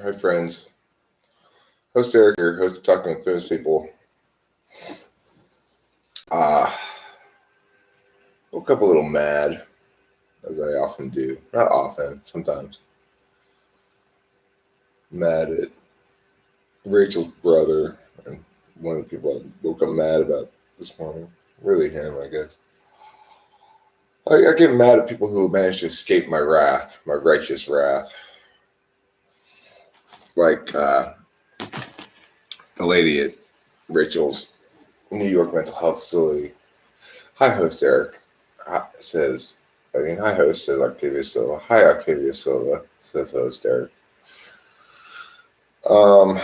Hi, friends. Host Eric here, host of Talking with Famous People. Uh, Woke up a little mad, as I often do. Not often, sometimes. Mad at Rachel's brother, and one of the people I woke up mad about this morning. Really him, I guess. I get mad at people who manage to escape my wrath, my righteous wrath. Like the lady at Rachel's New York mental health facility. Hi, host Eric. Says, hi, host, says Octavia Silva. Hi, Octavia Silva, says host Eric. Um,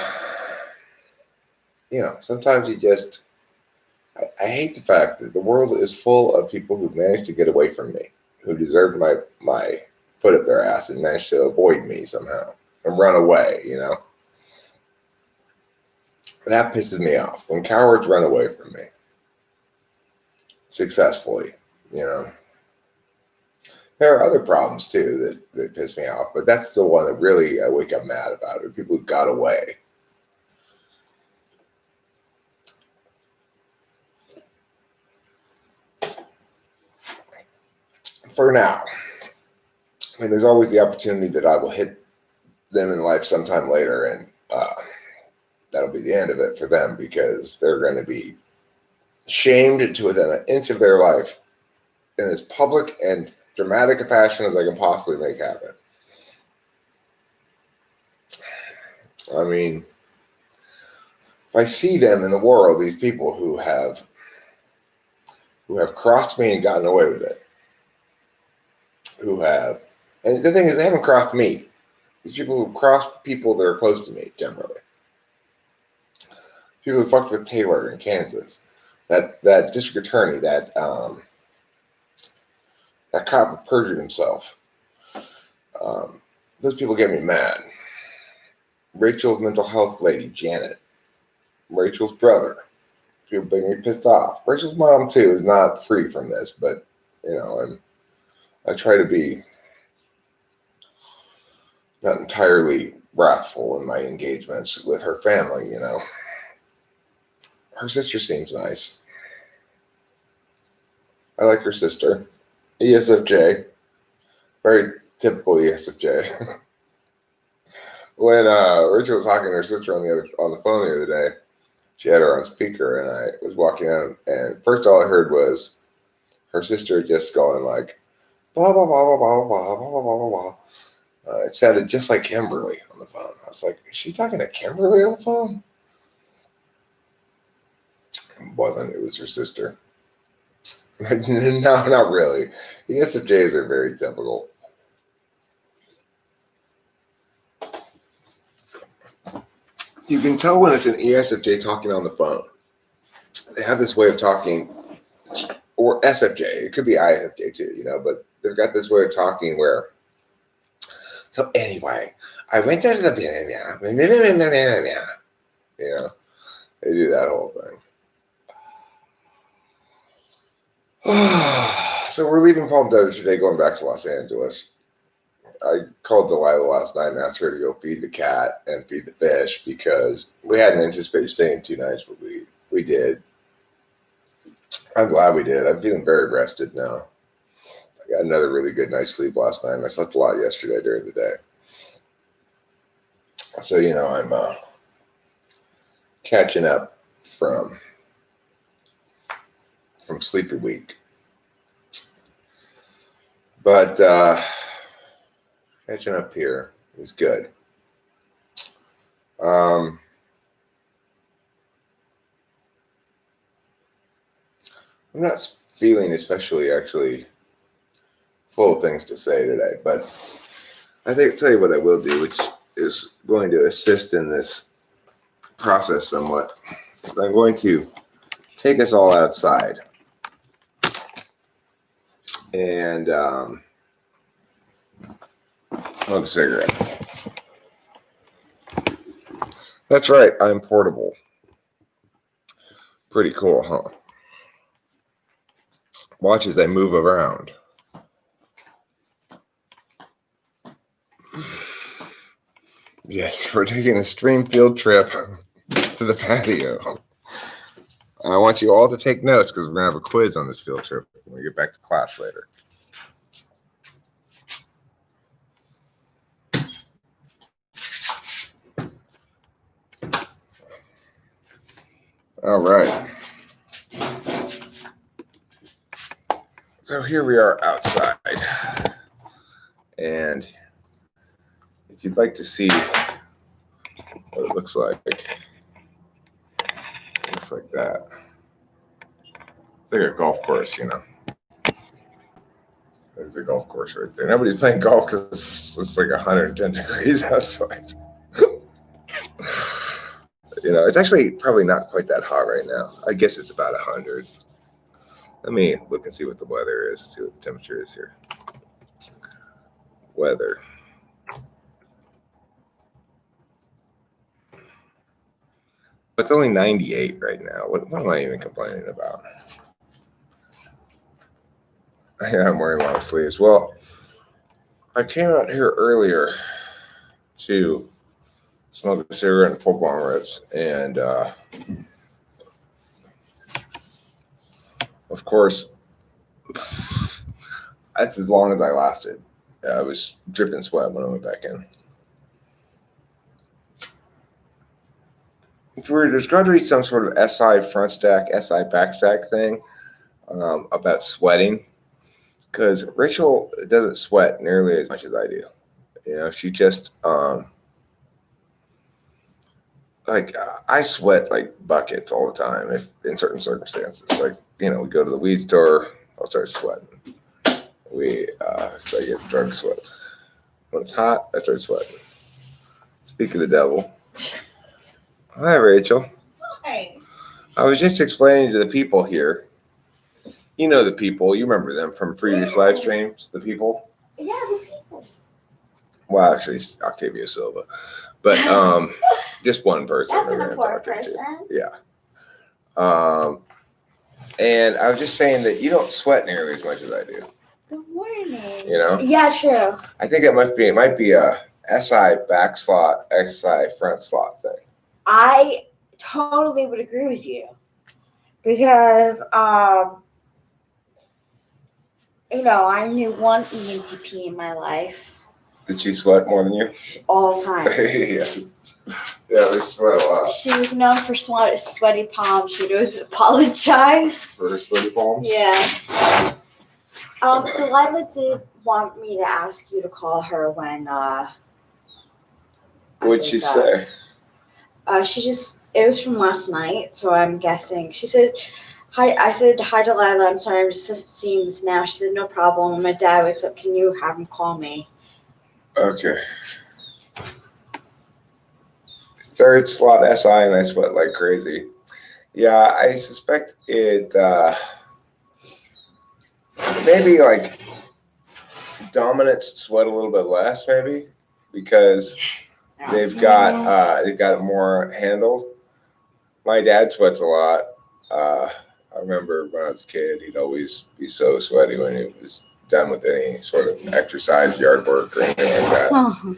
sometimes I hate the fact that the world is full of people who managed to get away from me, who deserved my foot up their ass and managed to avoid me somehow and run away. That pisses me off. When cowards run away from me successfully, you know. There are other problems too that piss me off, but that's the one that really I wake up mad about it. People who got away. For now. There's always the opportunity that I will hit them in life sometime later, and that'll be the end of it for them because they're going to be shamed to within an inch of their life in as public and dramatic a fashion as I can possibly make happen. I mean, if I see them in the world, these people who have crossed me and gotten away with it, and the thing is, they haven't crossed me. These people who crossed people that are close to me, generally. People who fucked with Taylor in Kansas. That district attorney, that cop who perjured himself. Those people get me mad. Rachel's mental health lady, Janet. Rachel's brother. People make me pissed off. Rachel's mom, too, is not free from this, but, I try to be not entirely wrathful in my engagements with her family. Her sister seems nice. I like her sister. ESFJ. Very typical ESFJ. When Rachel was talking to her sister on the phone the other day, she had her on speaker, and I was walking out, and first all I heard was her sister just going like, blah, blah, blah, blah, blah, blah, blah, blah, blah, blah. It sounded just like Kimberly on the phone. I was like, is she talking to Kimberly on the phone? It wasn't. It was her sister. No, not really. ESFJs are very typical. You can tell when it's an ESFJ talking on the phone. They have this way of talking, or SFJ. It could be ISFJ too, but they've got this way of talking where. So anyway, I went there to the they do that whole thing. So we're leaving Palm Desert today, going back to Los Angeles. I called Delilah last night and asked her to go feed the cat and feed the fish because we hadn't anticipated staying 2 nights, but we did. I'm glad we did. I'm feeling very rested now. I got another really good night's sleep last night, and I slept a lot yesterday during the day. So, I'm catching up from Sleepy Week. But catching up here is good. I'm not feeling especially actually full of things to say today, but I think I'll tell you what I will do, which is going to assist in this process somewhat. I'm going to take us all outside and smoke a cigarette. That's right, I'm portable. Pretty cool, huh? Watch as I move around. Yes, we're taking a stream field trip to the patio. I want you all to take notes because we're going to have a quiz on this field trip when we get back to class later. All right. So here we are outside. And if you'd like to see what it looks like that. It's like a golf course, you know. There's a golf course right there. Nobody's playing golf because it's like 110 degrees outside. You know, it's actually probably not quite that hot right now. I guess it's about 100. Let me look and see what the weather is, see what the temperature is here. Weather. It's only 98 right now. What am I even complaining about? I'm wearing long sleeves. Well, I came out here earlier to smoke a cigarette and pull bong rips, and of course, that's as long as I lasted. I was dripping sweat when I went back in. There's got to be some sort of SI front stack, SI back stack thing about sweating, because Rachel doesn't sweat nearly as much as I do. You know, she just I sweat like buckets all the time if in certain circumstances. Like, you know, we go to the weed store, I'll start sweating. I get drug sweats. When it's hot, I start sweating. Speak of the devil. Hi, Rachel. Hi. I was just explaining to the people here. You know the people. You remember them from previous live streams. The people. Yeah, the people. Well, actually, it's Octavio Silva, but just one person. That's an important person. Yeah. And I was just saying that you don't sweat nearly as much as I do. Good morning. You know? Yeah, true. I think it might be a SI back slot, SI front slot thing. I totally would agree with you because, you know, I knew one ENTP in my life. Did she sweat more than you? All the time. Yeah, they sweat a lot. She was known for sweaty palms. She'd always apologize. For her sweaty palms? Yeah. Delilah did want me to ask you to call her when, What'd she say? It was from last night, so I'm guessing. She said, hi, I said, hi, Delilah, I'm sorry, I'm just seeing this now. She said, no problem. When my dad wakes up, can you have him call me? Okay. Third slot SI, and I sweat like crazy. Yeah, I suspect it, maybe like dominants sweat a little bit less, maybe, because they've got it more handled. My dad sweats a lot. I remember when I was a kid, he'd always be so sweaty when he was done with any sort of exercise, yard work, or anything like that. Oh.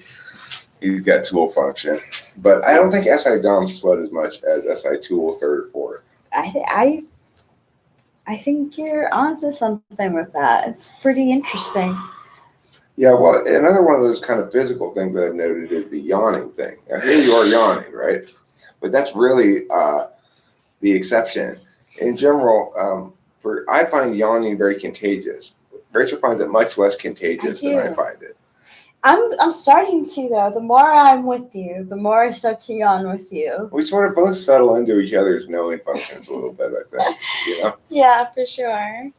He's got tool function. But I don't think SI Dom sweat as much as SI Tool third or fourth. I think you're onto something with that. It's pretty interesting. Yeah, well, another one of those kind of physical things that I've noted is the yawning thing. Now, here you are yawning, right? But that's really the exception. In general, I find yawning very contagious. Rachel finds it much less contagious than I find it. I'm starting to, though. The more I'm with you, the more I start to yawn with you. We sort of both settle into each other's knowing functions a little bit, I think. You know? Yeah, for sure.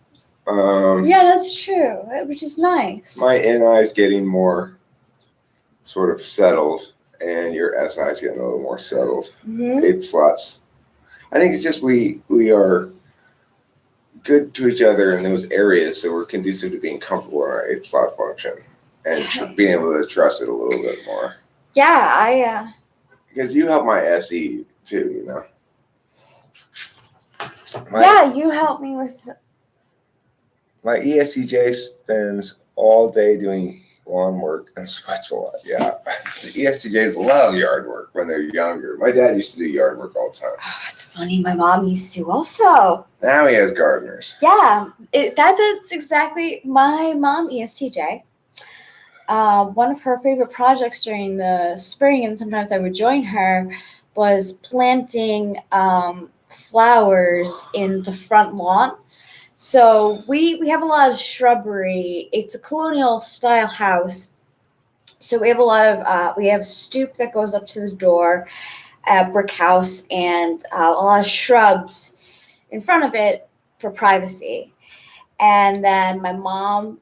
Yeah, that's true, which is nice. My NI is getting more sort of settled, and your SI is getting a little more settled. Mm-hmm. 8 slots. I think it's just we are good to each other in those areas, so we're conducive to being comfortable in our 8 slot function and being able to trust it a little bit more. Yeah, because you help my SE too, you know. You help me with. My ESTJ spends all day doing lawn work and sweats a lot. Yeah. The ESTJs love yard work when they're younger. My dad used to do yard work all the time. Oh, it's funny. My mom used to also. Now he has gardeners. Yeah, that's exactly my mom, ESTJ. One of her favorite projects during the spring, and sometimes I would join her, was planting flowers in the front lawn. So we have a lot of shrubbery. It's a colonial style house. So we have a lot of we have a stoop that goes up to the door, a brick house, and a lot of shrubs in front of it for privacy. And then my mom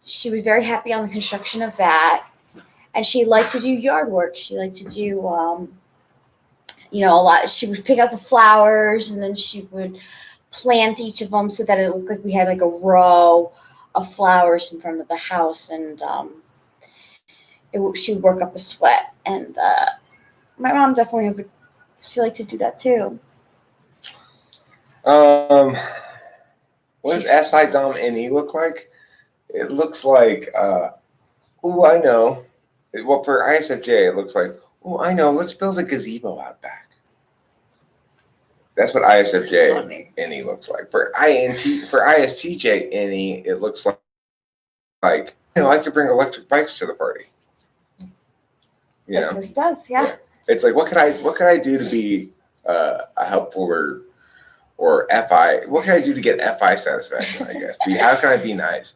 she was very happy on the construction of that, and she liked to do yard work. She liked to do a lot. She would pick out the flowers, and then she would plant each of them so that it looked like we had like a row of flowers in front of the house. And she would work up a sweat. And my mom definitely she liked to do that too. What does SI Dom NE look like? It looks like, I know. Well, for ISFJ, it looks like, I know, let's build a gazebo out back. That's what ISFJ NE looks like. For ISTJ NE, it looks like, I could bring electric bikes to the party. That's what he does, yeah. It's like, what could I do to be a helpful or FI? What can I do to get FI satisfaction? I guess. How can I be nice?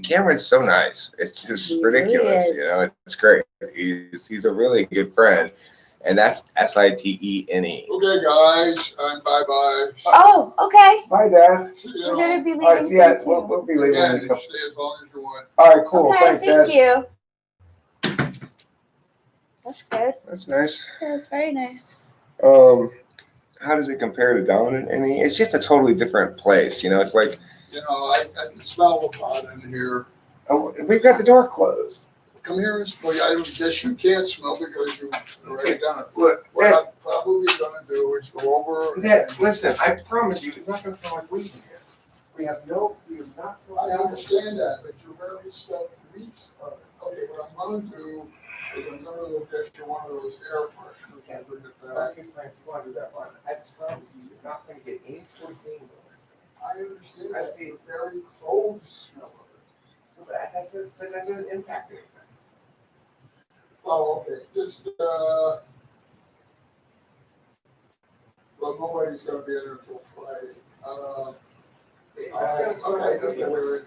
Cameron's so nice. It's just ridiculous. Really it's great. He's a really good friend, and that's SITENE. Okay, guys, bye-bye. Oh, okay. Bye, Dad. We're gonna be leaving. All right, see ya. We'll be leaving. Yeah, you can stay as long as you want. All right, cool. Okay, Thanks, Dad. thank you. That's good. That's nice. Yeah, that's very nice. How does it compare to dominant NE? It's just a totally different place. It's like, I can smell the pot in here. Oh, we've got the door closed. Come here and smell. I guess you can't smell because you've already done it. Look, What I'm probably gonna do is go over. Listen, I promise you, it's not gonna smell like weed in here. We have not. I understand that, but you're very self-reach. Okay, what I'm gonna do is I'm gonna look at one of those air fresheners and bring it back. I promise you, you're not gonna get any sort of thing going. I understand that, the very cold smell of it. But that doesn't impact anything. Oh, okay, just, well, nobody's gonna be in there until Friday. Okay, wait.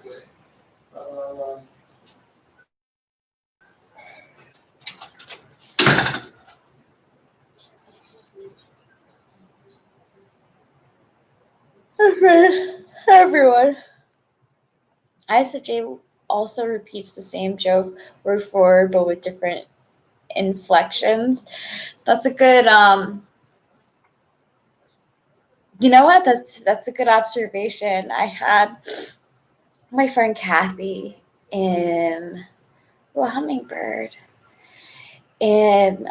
Okay, everyone. ISFJ also repeats the same joke word for word, but with different inflections. That's a good you know what? That's a good observation. I had my friend Kathy in a hummingbird in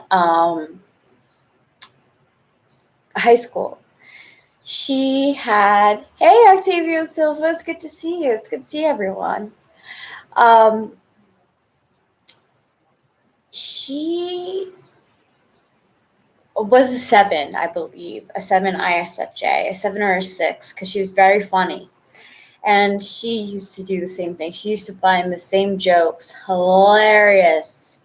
high school. She had, hey Octavio Silva, it's good to see you. It's good to see everyone. She was a 7, I believe, a 7 ISFJ, a 7 or a 6, because she was very funny. And she used to do the same thing. She used to find the same jokes hilarious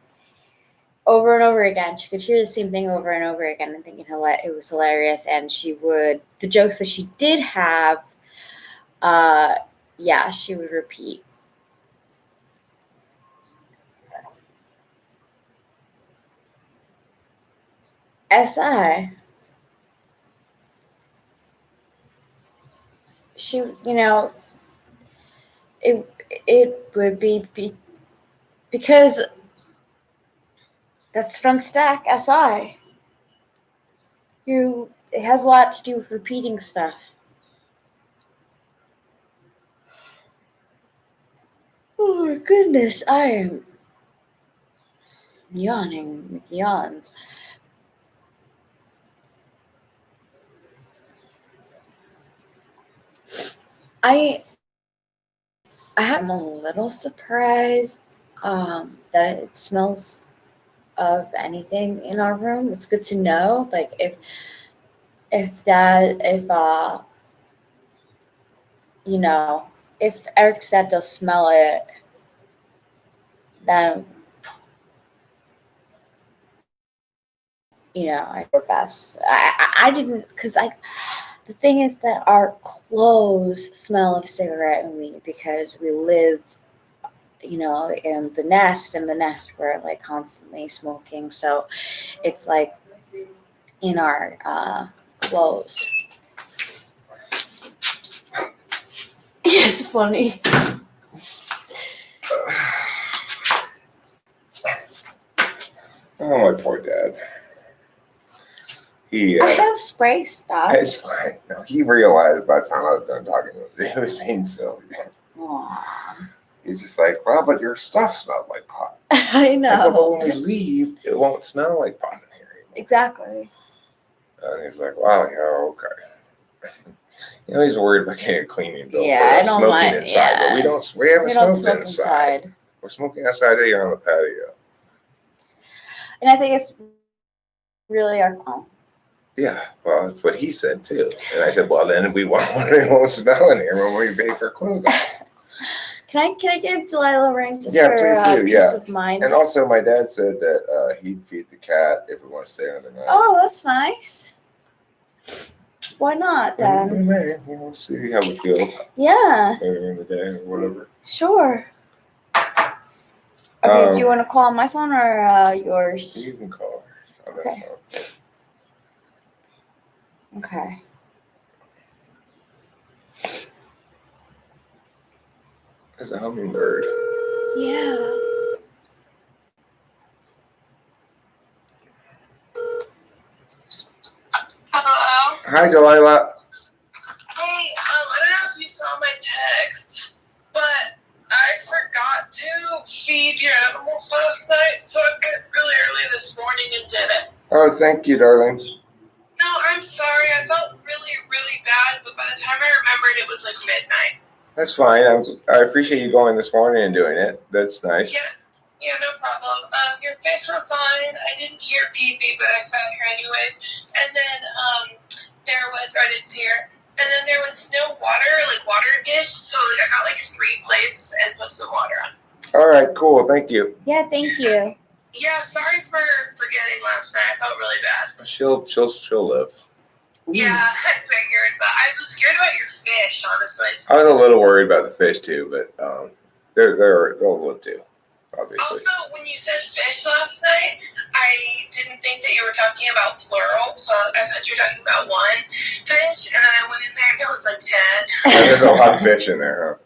over and over again. She could hear the same thing over and over again and thinking it was hilarious. And the jokes that she did have, she would repeat. SI. She, it would be because that's from Stack SI. It has a lot to do with repeating stuff. Oh my goodness, I am yawning yawns. I'm a little surprised that it smells of anything in our room. It's good to know. Like if you know, if Eric's dad does smell it, then we're best. I didn't, because the thing is that our clothes smell of cigarette and weed because we live, in the nest, we're like constantly smoking, so it's like in our clothes. It's funny. Oh, my poor dad. I have spray stuff. It's fine. No, he realized by the time I was done talking to him, he was being silly. He's just like, well, but your stuff smelled like pot. I know. I go, but when we leave, it won't smell like pot in here anymore. Exactly. And he's like, wow, yeah, okay. He's worried about getting a cleaning bill Yeah, for smoking inside, but we haven't smoked inside. We're smoking outside here on the patio. And I think it's really our call. Yeah, well, that's what he said too. And I said, well, then we won't smell in here when we pay for clothes. Can I give Delilah a ring just Yeah, for please do, peace of mind? And also, my dad said that he'd feed the cat if we want to stay another night. Oh, that's nice. Why not then? We may. We'll see how we feel. Yeah. Later in the day or whatever. Sure. Okay, do you want to call on my phone or yours? You can call her. Okay. Okay. There's a hummingbird. Yeah. Hello? Hi, Delilah. Hey, I don't know if you saw my text, but I forgot to feed your animals last night, so I went really early this morning and did it. Oh, thank you, darling. No, I'm sorry. I felt really, really bad, but by the time I remembered, it was like midnight. That's fine. I appreciate you going this morning and doing it. That's nice. Yeah, no problem. Your fish were fine. I didn't hear pee-pee, but I found her anyways. And then there was, I didn't see her. And then there was no water, like water dish, so I got like 3 plates and put some water on. All right, cool. Thank you. Yeah, thank you. Yeah, sorry for forgetting last night. I felt really bad. She'll live. Yeah, I figured, but I was scared about your fish, honestly. I was a little worried about the fish too, but they'll live too, obviously. Also, when you said fish last night, I didn't think that you were talking about plural, so I thought you were talking about one fish, and then I went in there and there was like 10. There's a lot of fish in there, huh?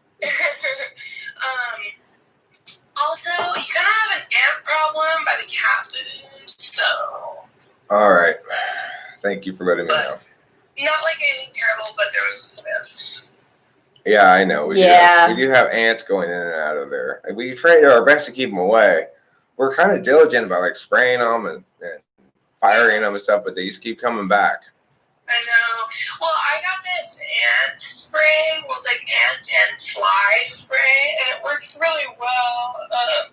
Also, you kind of have an ant problem by the cat food, so. All right. Thank you for letting me know. Not like anything terrible, but there was some ants. Yeah, I know. We do have ants going in and out of there. We try our best to keep them away. We're kind of diligent about like spraying them and firing them and stuff, but they just keep coming back. I know. Well, I got this ant spray, well, it's like ant and fly spray, and it works really well. And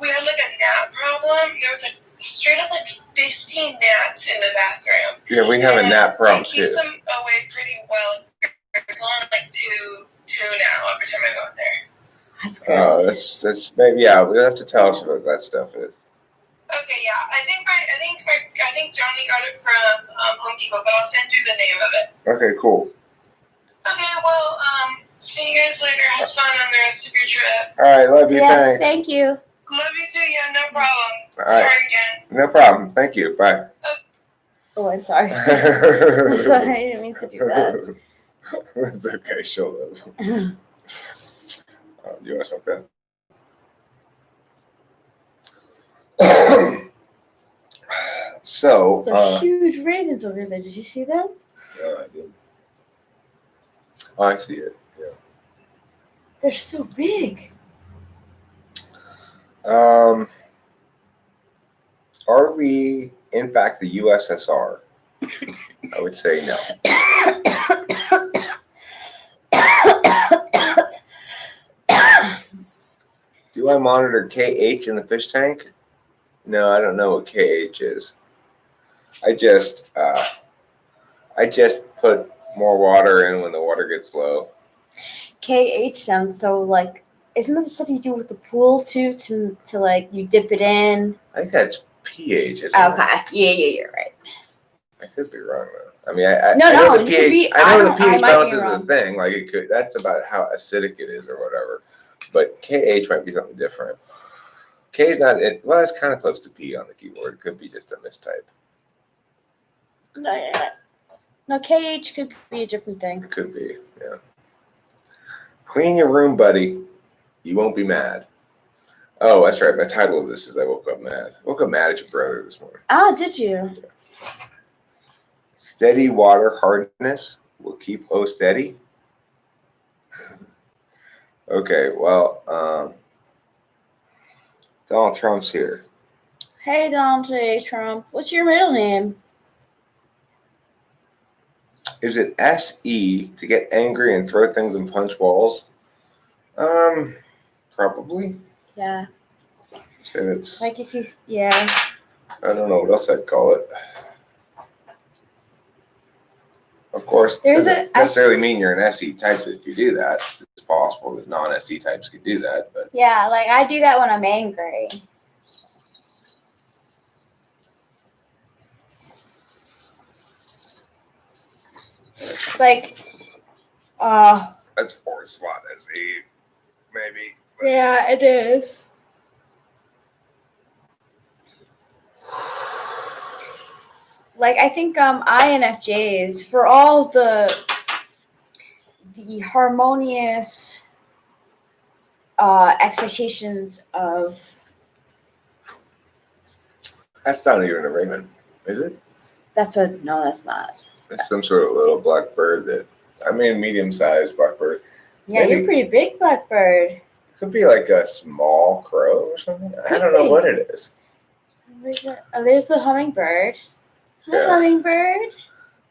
we had like a gnat problem. There was like straight up like 15 gnats in the bathroom. Yeah, we have a gnat problem too. too. It keeps them away pretty well. There's only like two now every time I go in there. That's good. That's maybe we'll have to tell us what that stuff is. Okay, yeah. I think Johnny got it from Home Depot, but I'll send you the name of it. Okay, cool. Okay, well, see you guys later. Have fun on the rest of your trip. All right, love you. Yes, Thanks. thank you. Love you too. Yeah, no problem. All right. Sorry again. No problem. Thank you. Bye. Oh, I'm sorry. I'm sorry, I didn't mean to do that. It's okay. She'll live. Do you want something? So, huge ravens over there. Did you see them? Yeah, I did. Oh, I see it. Yeah. They're so big. Are we, in fact, the USSR? I would say no. I monitor KH in the fish tank? No, I don't know what KH is. I just put more water in when the water gets low. KH sounds so like, isn't that the stuff you do with the pool too? To like you dip it in. I think that's pH. Isn't Okay, it? yeah, you're right. I could be wrong though. I mean, I No, know you the could pH. be- I know the I pH might balance be is wrong. the thing. Like it could. That's about how acidic it is or whatever. But KH might be something different. K is not. Well, it's kind of close to P on the keyboard. It could be just a mistype. No, KH could be a different thing. It could be. Yeah. Clean your room, buddy. You won't be mad. Oh, that's right. My title of this is I woke up mad. I woke up mad at your brother this morning. Ah, did you? Steady water hardness will keep O steady. Okay, well, Donald Trump's here. Hey, Donald J. Trump. What's your middle name? Is it SE to get angry and throw things and punch walls? Probably. Yeah. Say that's, Like if you, yeah. I don't know what else I'd call it. Of course, There's doesn't necessarily mean you're an SE type if you do that. It's possible that non-SE types could do that, but Yeah, like I do that when I'm angry. Like, that's fourth slot SE, maybe. yeah, it is. Like I think INFJs for all the harmonious expectations of That's not even a raven, is it? that's not. It's some sort of little black bird that, I mean, medium-sized black bird. Yeah, Maybe. you're pretty big, Blackbird. Could be like a small crow or something. I don't know what it is. There's the hummingbird. Hi, Yeah. hummingbird.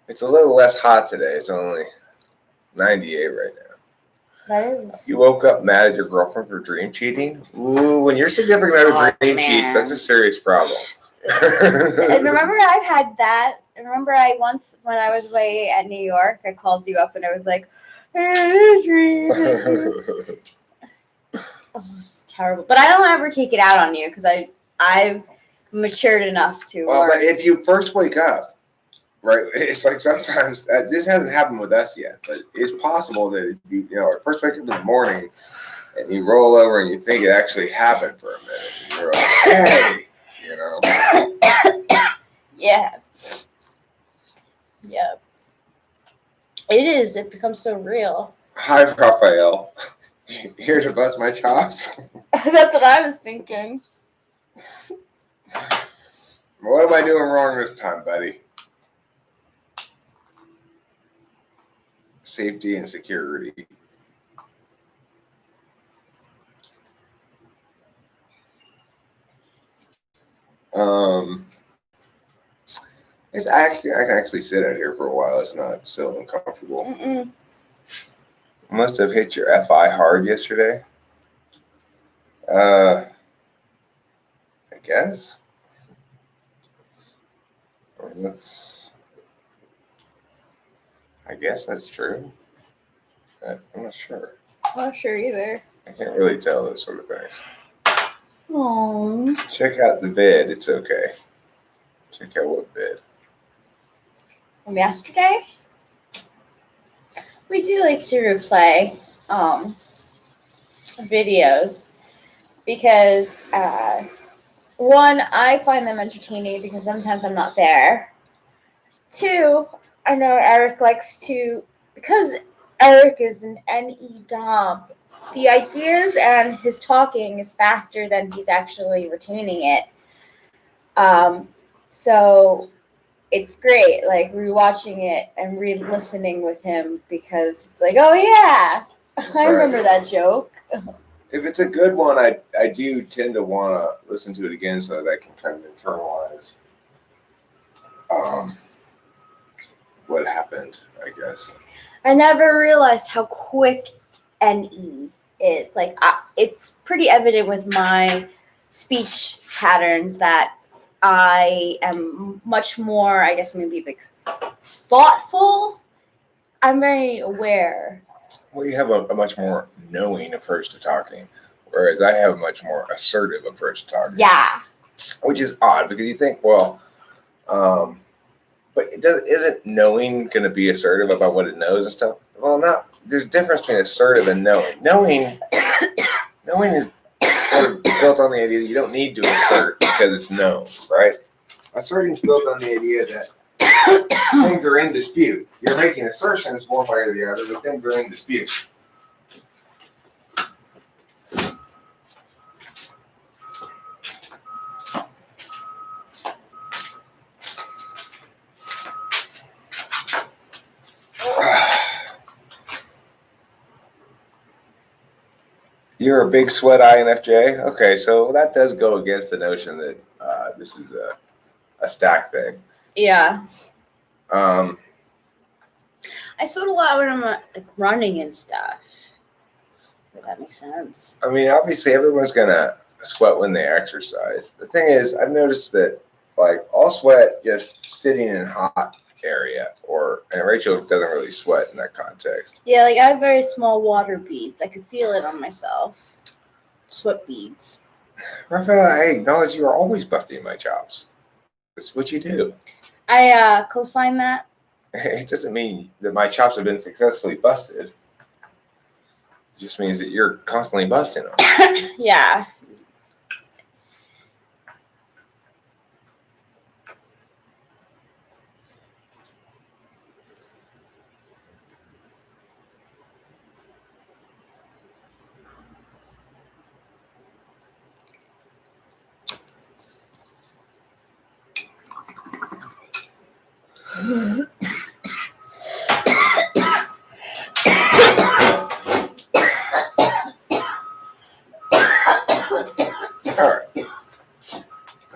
It's a little less hot today. It's only 98 right now. That is. You woke up mad at your girlfriend for dream cheating? Ooh, when your significant other dream cheats, man. that's a serious problem. And remember, I've had that. Remember, I once when I was away at New York, I called you up and I was like, "Hey, dream." Oh, it's terrible. But I don't ever take it out on you because I've matured enough to. Well, but learn. if you first wake up, right, it's like sometimes, this hasn't happened with us yet, but it's possible that you first wake up in the morning and you roll over and you think it actually happened for a minute. And you're like, hey, Yeah. Yeah. It is. It becomes so real. Hi, Raphael. Here to bust my chops. That's what I was thinking. What am I doing wrong this time, buddy? Safety and security. I can actually sit out here for a while. It's not so uncomfortable. Mm-mm. Must have hit your FI hard yesterday. I guess. I guess that's true. I'm not sure. I'm not sure either. I can't really tell those sort of things. Oh. Check out the vid. It's okay. Check out what vid. From yesterday? We do like to replay videos because one, I find them entertaining because sometimes I'm not there. Two, I know Eric likes to, because Eric is an NE Dom, the ideas and his talking is faster than he's actually retaining it. So it's great, like rewatching it and re-listening with him because it's like, oh yeah, I remember that joke. If it's a good one, I do tend to want to listen to it again so that I can kind of internalize what happened, I guess. I never realized how quick NE is. Like, it's pretty evident with my speech patterns that I am much more, I guess, maybe like thoughtful. I'm very aware. Well, you have a much more knowing approach to talking, whereas I have a much more assertive approach to talking. Yeah. Which is odd because you think, well, but isn't knowing going to be assertive about what it knows and stuff? Well, not. There's a difference between assertive and knowing. Knowing is sort of built on the idea that you don't need to assert because it's known, right? Asserting is built on the idea that things are in dispute. You're making assertions one way or the other, but things are in dispute. You're a big sweat INFJ? Okay, so that does go against the notion that this is a stack thing. Yeah. Um, I sweat a lot when I'm like running and stuff. If that makes sense. I mean, obviously everyone's gonna sweat when they exercise. The thing is, I've noticed that like I'll sweat just sitting in a hot area, and Rachel doesn't really sweat in that context. Yeah, like I have very small water beads. I could feel it on myself. Sweat beads. Raphael, I acknowledge you are always busting my chops. That's what you do. I co-sign that. It doesn't mean that my chops have been successfully busted. It just means that you're constantly busting them. Yeah.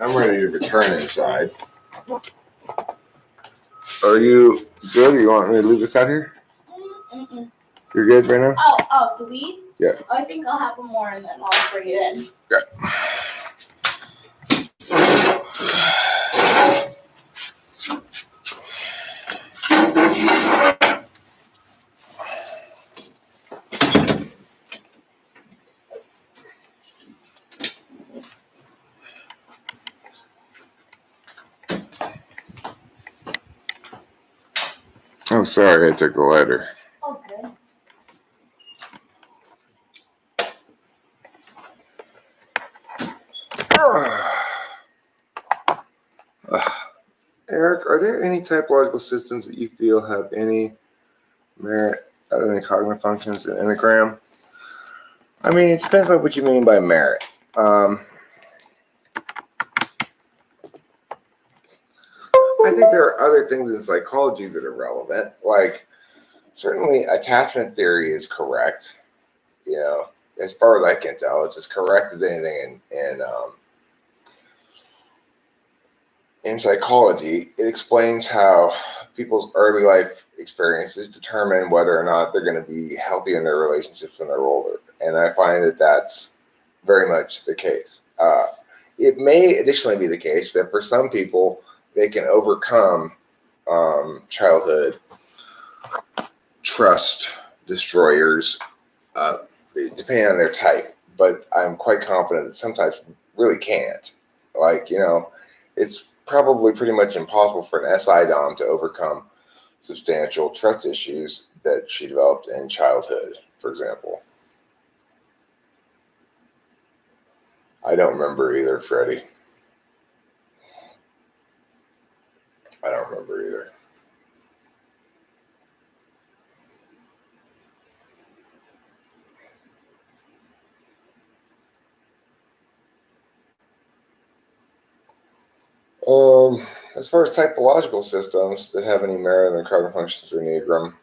I'm ready to return inside. Are you good? Or you want me to leave this out here? Mm-mm. You're good right now? Oh, the weed? Yeah. I think I'll have one more and then I'll bring it in. Okay. Oh, sorry, I took the lighter. Okay. Eric, are there any typological systems that you feel have any merit other than cognitive functions in Enneagram? I mean, it depends on what you mean by merit. I think there are other things in psychology that are relevant. Like, certainly attachment theory is correct. You know, as far as I can tell, it's as correct as anything in psychology. It explains how people's early life experiences determine whether or not they're going to be healthy in their relationships when they're older. And I find that that's very much the case. It may additionally be the case that for some people, they can overcome childhood trust destroyers, depending on their type. But I'm quite confident that some types really can't. Like, you know, it's probably pretty much impossible for an SI Dom to overcome substantial trust issues that she developed in childhood, for example. I don't remember either, Freddie. I don't remember either. As far as typological systems that have any merit in cognitive functions or Enneagram,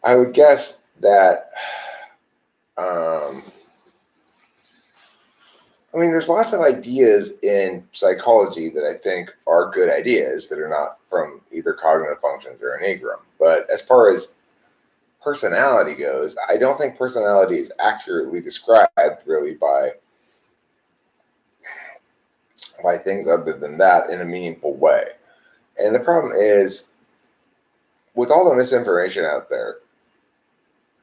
I would guess that, I mean, there's lots of ideas in psychology that I think are good ideas that are not from either cognitive functions or Enneagram. But as far as personality goes, I don't think personality is accurately described really by things other than that in a meaningful way. And the problem is, with all the misinformation out there,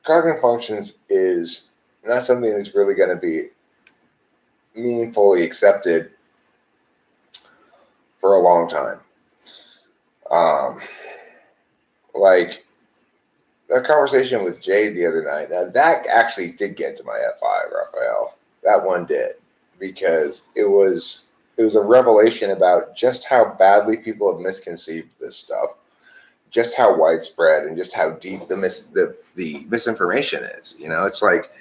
cognitive functions is not something that's really going to be meaningfully accepted for a long time. Like that conversation with Jade the other night, now that actually did get to my F5, Raphael. That one did, because it was a revelation about just how badly people have misconceived this stuff, just how widespread and just how deep the misinformation is. You know, it's like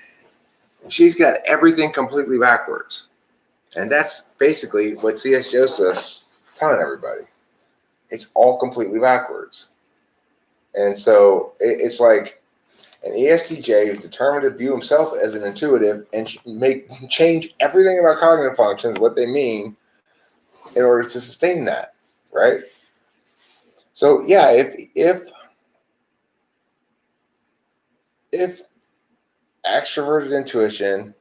she's got everything completely backwards. And that's basically what C.S. Joseph's telling everybody. It's all completely backwards. And so it's like an ESTJ who's determined to view himself as an intuitive and change everything about cognitive functions, what they mean, in order to sustain that, right? So yeah, if extroverted intuition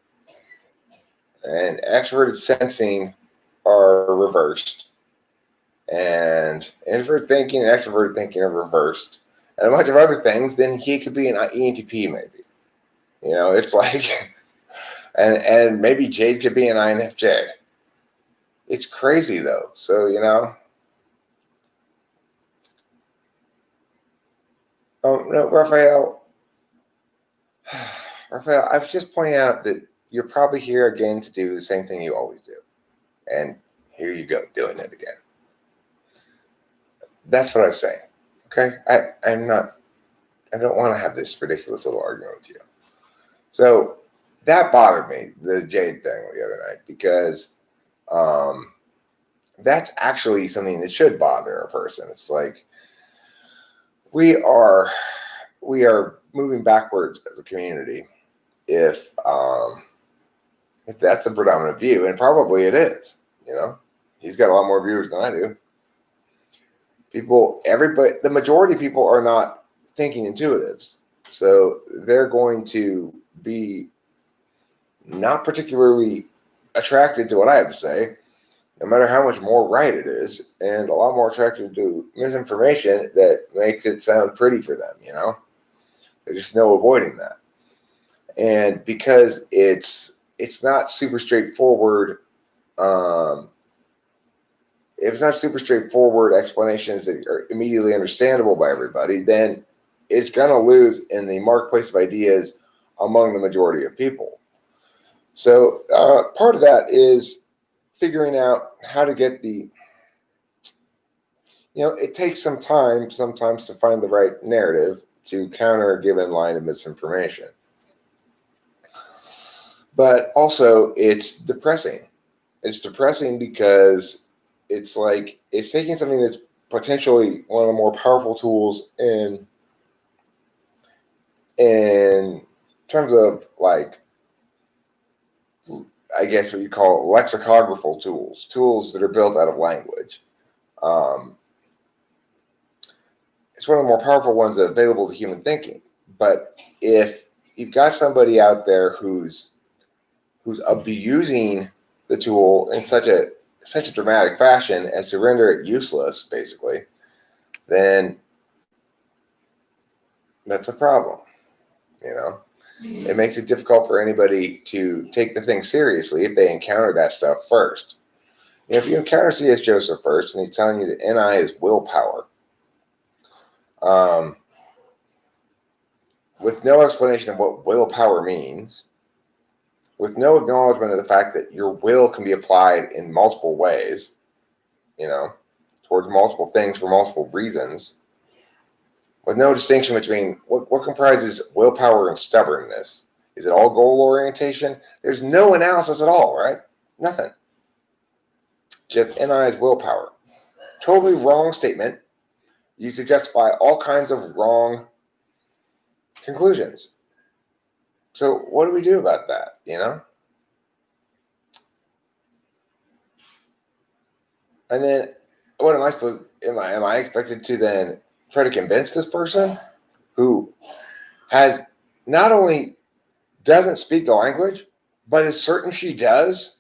and extroverted sensing are reversed, and introverted thinking and extroverted thinking are reversed, and a bunch of other things, then he could be an ENTP maybe. You know, it's like, and maybe Jade could be an INFJ. It's crazy though. So, you know, no, Raphael, I was just pointing out that you're probably here again to do the same thing you always do. And here you go, doing it again. That's what I'm saying. Okay? I don't want to have this ridiculous little argument with you. So that bothered me, the Jade thing the other night, because that's actually something that should bother a person. It's like we are moving backwards as a community if that's the predominant view, and probably it is. You know, he's got a lot more viewers than I do. The majority of people are not thinking intuitives, so they're going to be not particularly attracted to what I have to say, no matter how much more right it is, and a lot more attracted to misinformation that makes it sound pretty for them, you know? There's just no avoiding that. And because it's not super straightforward, if it's not super straightforward explanations that are immediately understandable by everybody, then it's going to lose in the marketplace of ideas among the majority of people. So part of that is figuring out how to get it takes some time sometimes to find the right narrative to counter a given line of misinformation. But also it's depressing. It's depressing because it's like it's taking something that's potentially one of the more powerful tools in terms of, like, I guess what you call lexicographical tools that are built out of language. It's one of the more powerful ones available to human thinking. But if you've got somebody out there who's abusing the tool in such a dramatic fashion as to render it useless, basically, then that's a problem. You know, it makes it difficult for anybody to take the thing seriously if they encounter that stuff first. If you encounter C.S. Joseph first and he's telling you that NI is willpower, with no explanation of what willpower means, with no acknowledgement of the fact that your will can be applied in multiple ways, you know, towards multiple things for multiple reasons, with no distinction between what comprises willpower and stubbornness. Is it all goal orientation? There's no analysis at all, right? Nothing. Just NI is willpower. Totally wrong statement used to justify all kinds of wrong conclusions. So what do we do about that, you know? And then what am I supposed, am I expected to then try to convince this person who has not only doesn't speak the language, but is certain she does.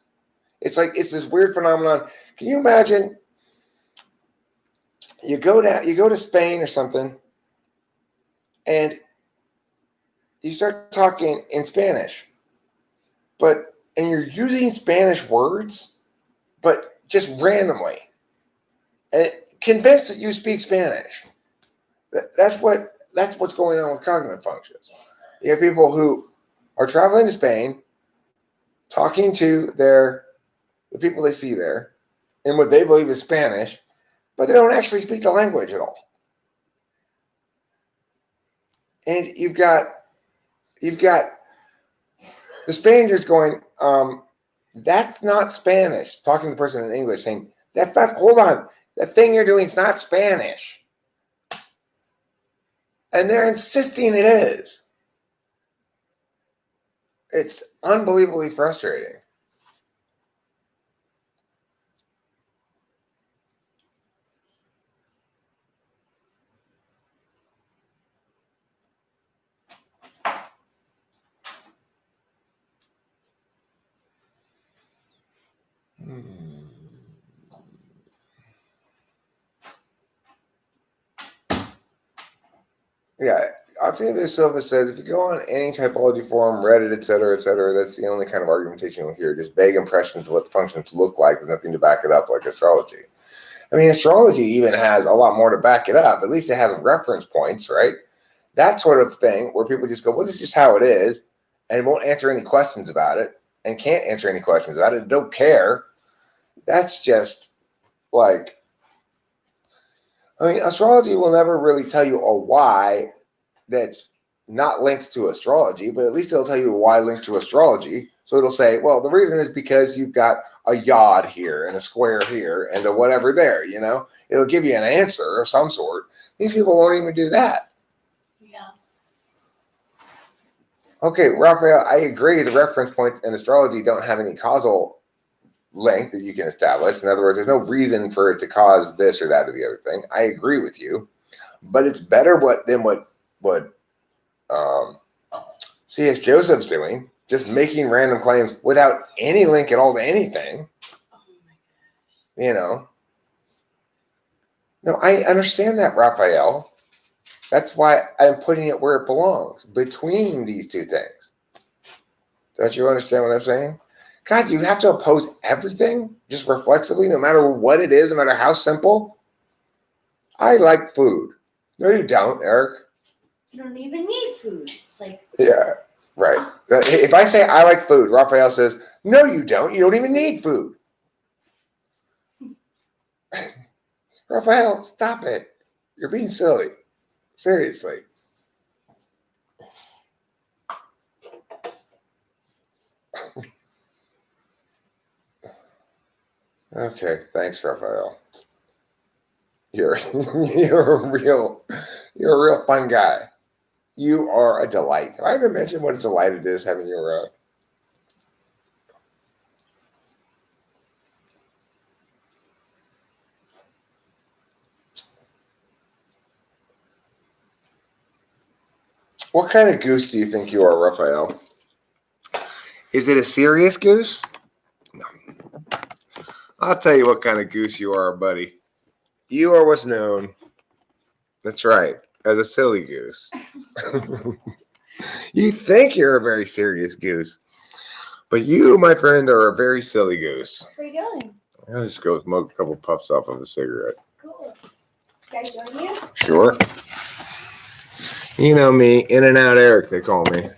It's like it's this weird phenomenon. Can you imagine? You go to Spain or something, and you start talking in Spanish, and you're using Spanish words, but just randomly, and convinced that you speak Spanish. That's what's going on with cognitive functions. You have people who are traveling to Spain, talking to the people they see there, in what they believe is Spanish, but they don't actually speak the language at all. And you've got the Spaniards going, that's not Spanish. Talking to the person in English saying, that's not, hold on, that thing you're doing is not Spanish. And they're insisting it is. It's unbelievably frustrating. Yeah, Octavio Silva says, if you go on any typology forum, Reddit, et cetera, that's the only kind of argumentation you'll hear, just vague impressions of what the functions look like with nothing to back it up, like astrology. I mean, astrology even has a lot more to back it up. At least it has reference points, right? That sort of thing where people just go, well, this is just how it is, and won't answer any questions about it, and can't answer any questions about it, and don't care. That's just like, I mean, astrology will never really tell you a why that's not linked to astrology, but at least it'll tell you a why linked to astrology. So it'll say, well, the reason is because you've got a yod here and a square here and a whatever there, you know? It'll give you an answer of some sort. These people won't even do that. Yeah. Okay, Raphael, I agree. The reference points in astrology don't have any causal length that you can establish. In other words, there's no reason for it to cause this or that or the other thing. I agree with you, but it's better than what C.S. Joseph's doing, just making random claims without any link at all to anything. Oh my gosh. You know. No, I understand that, Raphael. That's why I'm putting it where it belongs, between these two things. Don't you understand what I'm saying? God, you have to oppose everything just reflexively, no matter what it is, no matter how simple. I like food. No, you don't, Eric. You don't even need food. It's like, Yeah, right. If I say I like food, Raphael says, no, you don't. You don't even need food. Raphael, stop it. You're being silly. Seriously. Okay, thanks, Raphael. You're you're a real fun guy. You are a delight. Have I ever mentioned what a delight it is having you around? What kind of goose do you think you are, Raphael? Is it a serious goose? No. I'll tell you what kind of goose you are, buddy. You are what's known, that's right, as a silly goose. You think you're a very serious goose, but you, my friend, are a very silly goose. where are you going? I'll just go smoke a couple puffs off of a cigarette. Cool. Can I join you? Sure. You know me, In and Out Eric, they call me.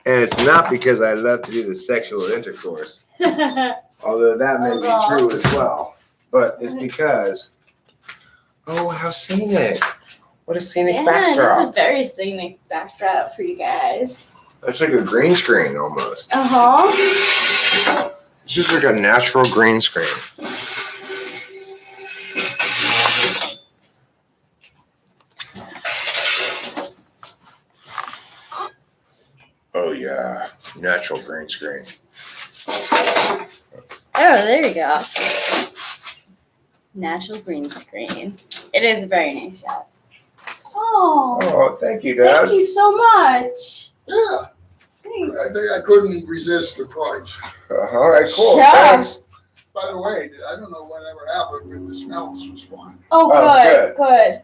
And it's not because I love to do the sexual intercourse, although that may be true as well. But it's because, oh, how scenic. What a scenic Yeah, this is a backdrop. very scenic backdrop for you guys. That's like a green screen almost. Uh-huh. This is like a natural green screen. Oh yeah, natural green screen. Oh, there you go. Natural green screen. It is a very nice shot. Oh, Oh, thank you, Dad. thank you so much. Yeah, Thanks. I think I couldn't resist the price. All right, cool. Yeah. Thanks. By the way, I don't know whatever happened, but the smells was fine. Oh, Oh, good.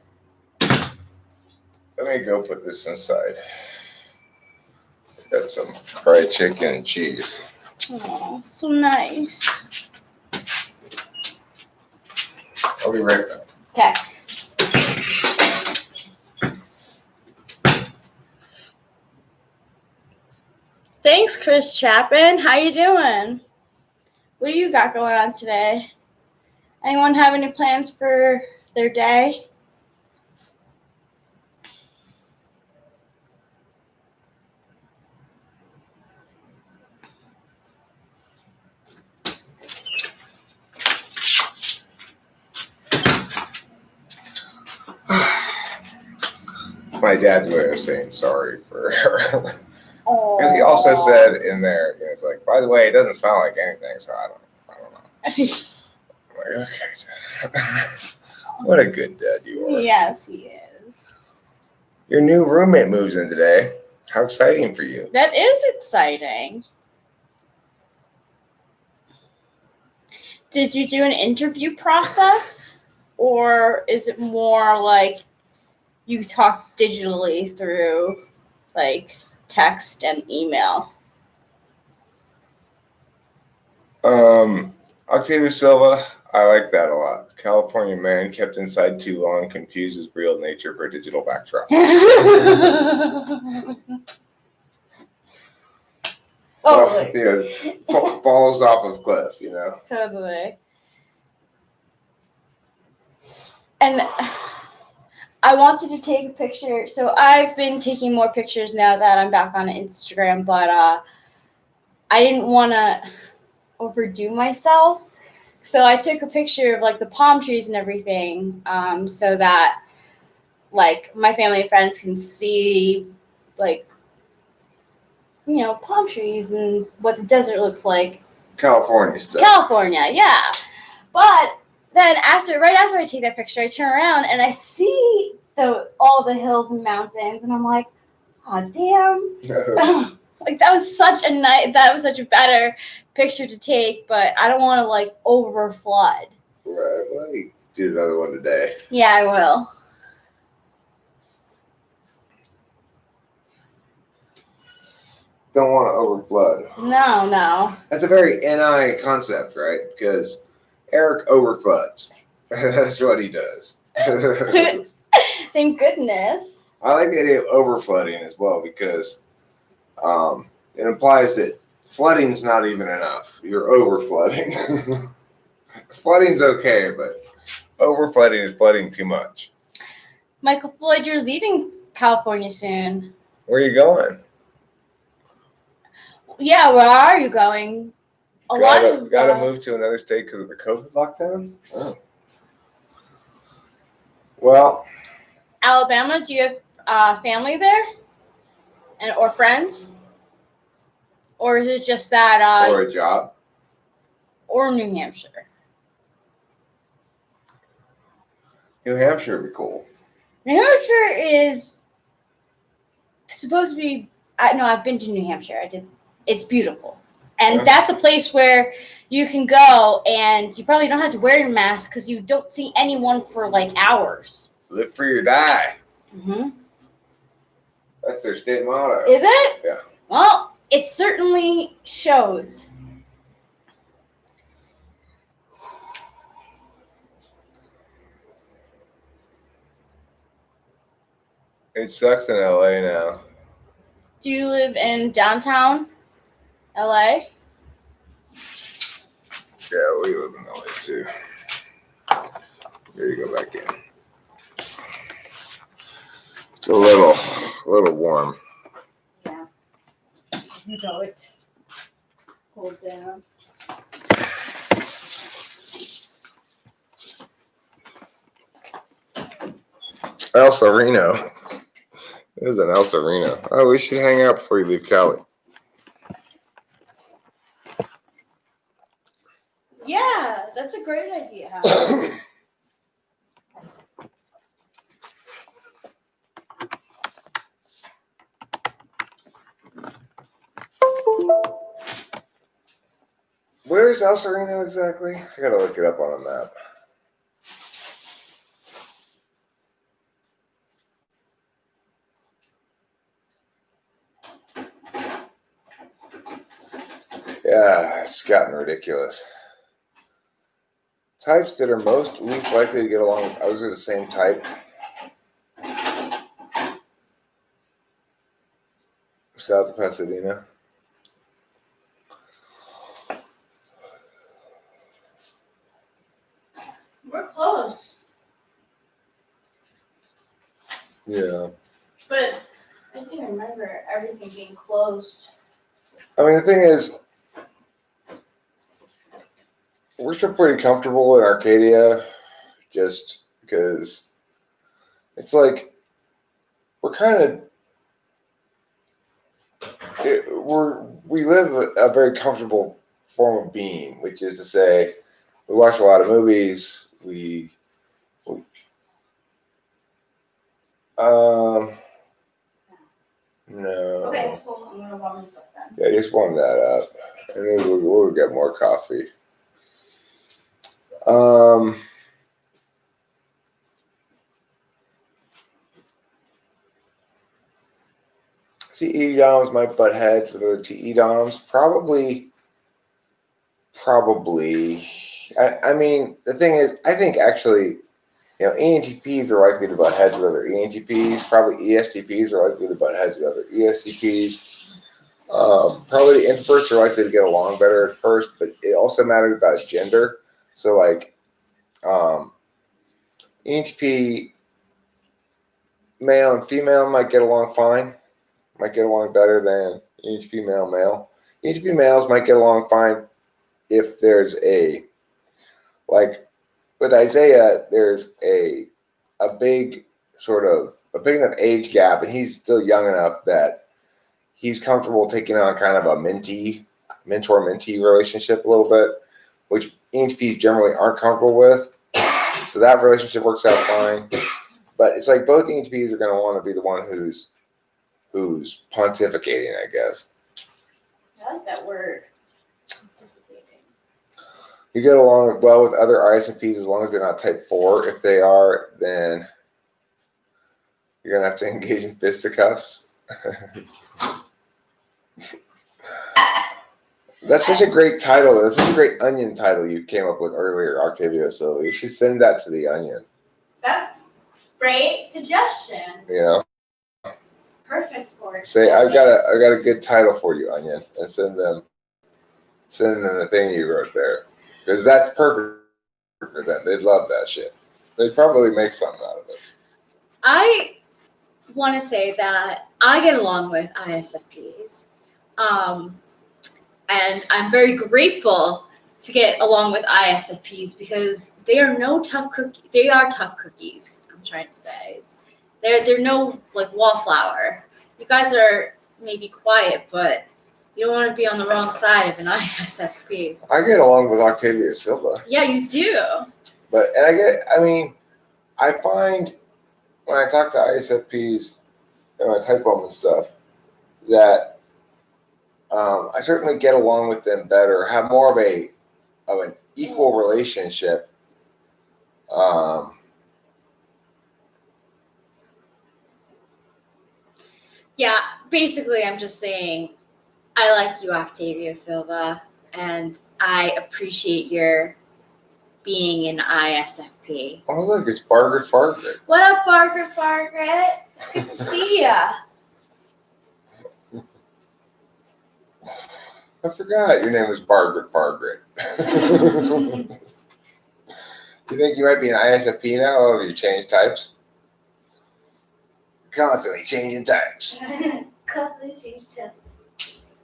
Let me go put this inside. Got some fried chicken and cheese. Oh, so nice. I'll be right back. Okay. Thanks, Chris Chapin. How you doing? What do you got going on today? Anyone have any plans for their day? My dad's way of saying sorry for her. Oh. Because he also said in there, it's like, by the way, it doesn't smell like anything, so I don't know. I'm like, okay, Dad. What a good dad you are. Yes, he is. Your new roommate moves in today. How exciting for you. That is exciting. Did you do an interview process? Or is it more like you talk digitally through like text and email? Octavio Silva, I like that a lot. California man kept inside too long confuses real nature for digital backdrop. Totally. Well, falls off of cliff, you know. Totally. And I wanted to take a picture. So I've been taking more pictures now that I'm back on Instagram, but I didn't want to overdo myself. So I took a picture of like the palm trees and everything, so that like my family and friends can see like, you know, palm trees and what the desert looks like. California stuff. California, yeah. But then right after I take that picture, I turn around and I see all the hills and mountains, and I'm like, oh damn. Like that was such a better picture to take, but I don't want to like over flood. Right, well, you do another one today. Yeah, I will. Don't want to over flood. No. That's a very NI concept, right? Because Eric over floods. That's what he does. Thank goodness. I like the idea of over flooding as well because it implies that flooding's not even enough. You're over flooding. Flooding's okay, but over flooding is flooding too much. Michael Floyd, you're leaving California soon. Where are you going? Yeah, where are you going? Gotta move to another state because of the COVID lockdown? Oh. Well, Alabama, do you have family there? Or friends? Or is it just that or a job. or New Hampshire? New Hampshire would be cool. New Hampshire is supposed to be I've been to New Hampshire. It's beautiful. And Yeah. that's a place where you can go and you probably don't have to wear your mask because you don't see anyone for like hours. Live free or die. Mm-hmm. That's their state motto. Is it? Yeah. Well, it certainly shows. It sucks in LA now. Do you live in downtown LA? Yeah, we live in LA too. There you go back in. It's a little warm. Yeah. You know it's cold down. El Sereno. This is an El Sereno. Oh, we should hang out before you leave Cali. Yeah, that's a great idea. Where's El Sereno exactly? I gotta look it up on a map. Yeah, it's gotten ridiculous. Types that are least likely to get along with others of the same type. South of Pasadena. We're close, Yeah. but I do remember everything being closed. I mean, the thing is, we're still pretty comfortable in Arcadia just because it's like we're kind of we live a very comfortable form of being, which is to say, we watch a lot of movies. We no. Okay, it's cool. I'm gonna warm this up then. Yeah, just warm that up, and then we'll get more coffee. TE Doms might butt heads with other TE Doms. Probably. I mean, the thing is, I think actually, ENTPs are likely to butt heads with other ENTPs. Probably ESTPs are likely to butt heads with other ESTPs. Probably the introverts are likely to get along better at first, but it also matters about gender. So, like, ENTP male and female might get along fine, might get along better than ENTP male. ENTP males might get along fine if there's like with Isaiah, there's a big enough age gap, and he's still young enough that he's comfortable taking on kind of a mentor-mentee relationship a little bit, which ENTPs generally aren't comfortable with. So that relationship works out fine. But it's like both ENTPs are going to want to be the one who's pontificating, I guess. I like that word. You get along well with other ISFPs as long as they're not type 4. If they are, then you're going to have to engage in fisticuffs. That's such a great title. That's such a great Onion title you came up with earlier, Octavio Silva. You should send that to the Onion. That's great suggestion. Perfect for it. Say, I've got a good title for you, Onion, and send them the thing you wrote there. Because that's perfect for them. They'd love that shit. They'd probably make something out of it. I want to say that I get along with ISFPs. And I'm very grateful to get along with ISFPs because they are no tough cookie. They are tough cookies. I'm trying to say they're no like wallflower. You guys are maybe quiet, but you don't want to be on the wrong side of an ISFP. I get along with Octavio Silva. Yeah, you do. I find when I talk to ISFPs and I type them and stuff that I certainly get along with them better, have more of an equal relationship. Yeah, basically, I'm just saying I like you, Octavio Silva, and I appreciate your being an ISFP. Oh, look, it's Margaret Fargret. What up, Fargret? It's good to see ya. I forgot your name was Margaret Fargret. You think you might be an ISFP now? Oh, have you changed types? Constantly changing types. Constantly changing types.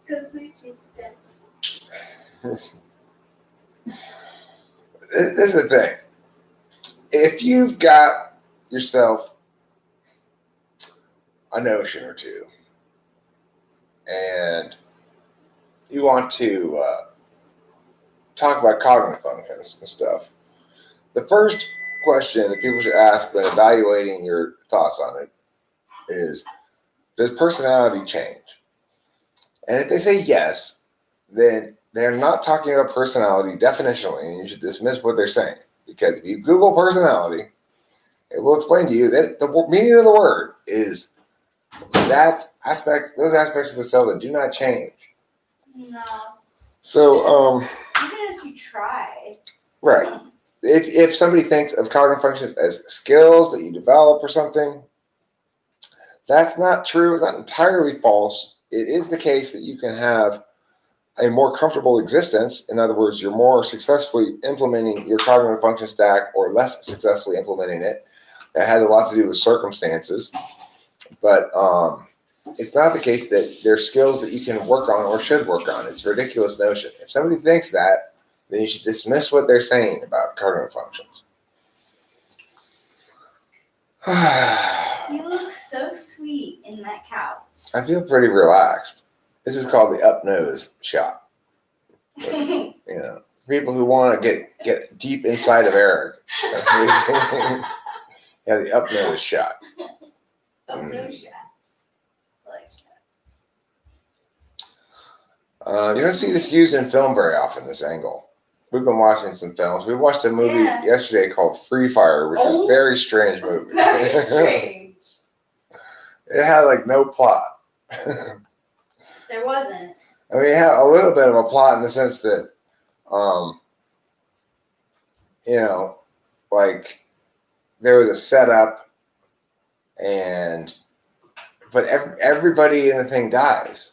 Constantly changing types. This is the thing. If you've got yourself a notion or two and you want to talk about cognitive functions and stuff, the first question that people should ask when evaluating your thoughts on it is, does personality change? And if they say yes, then they're not talking about personality definitionally, and you should dismiss what they're saying. Because if you Google personality, it will explain to you that the meaning of the word is that aspect, those aspects of the cell that do not change. No. So, Even if you try. right. If somebody thinks of cognitive functions as skills that you develop or something, that's not true. It's not entirely false. It is the case that you can have a more comfortable existence. In other words, you're more successfully implementing your cognitive function stack or less successfully implementing it. That has a lot to do with circumstances. But it's not the case that there's skills that you can work on or should work on. It's a ridiculous notion. If somebody thinks that, then you should dismiss what they're saying about cognitive functions. You look so sweet in that couch. I feel pretty relaxed. This is called the up nose shot. You know, people who want to get deep inside of Eric. Yeah, the up nose shot. Oh, no shot. Like You don't see this used in film very often, this angle. We've been watching some films. We watched a movie yesterday called Free Fire, which was a very strange movie. very strange. It had like no plot. There wasn't. I mean, it had a little bit of a plot in the sense that, you know, like there was a setup, but everybody in the thing dies.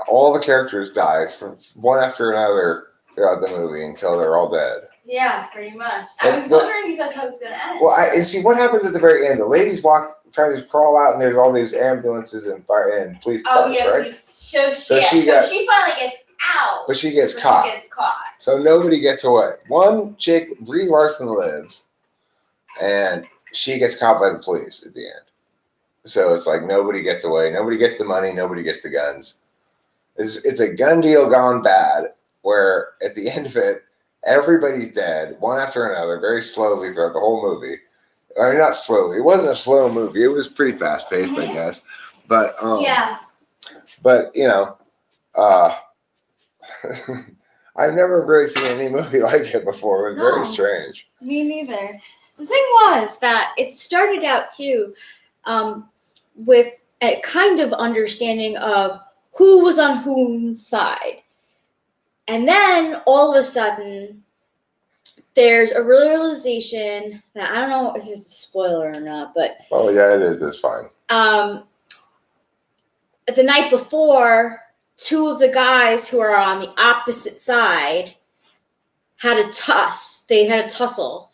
All the characters die, so it's one after another throughout the movie until they're all dead. Yeah, pretty much. I was wondering if that's how it was going to end. Well, and see what happens at the very end. The ladies try to crawl out, and there's all these ambulances and fire and police cars, right? So she finally gets out. But she gets caught. She gets caught. So nobody gets away. One chick, Brie Larson, lives, and she gets caught by the police at the end. So it's like nobody gets away. Nobody gets the money. Nobody gets the guns. It's a gun deal gone bad, where at the end of it, everybody's dead, one after another, very slowly throughout the whole movie. I mean, not slowly. It wasn't a slow movie. It was pretty fast paced, I guess. But yeah. But you know, I've never really seen any movie like it before. It was very strange. Me neither. The thing was that it started out too with a kind of understanding of who was on whose side. And then all of a sudden, there's a realization that I don't know if it's a spoiler or not, but oh yeah, it is. It's fine. The night before, two of the guys who are on the opposite side had a tussle.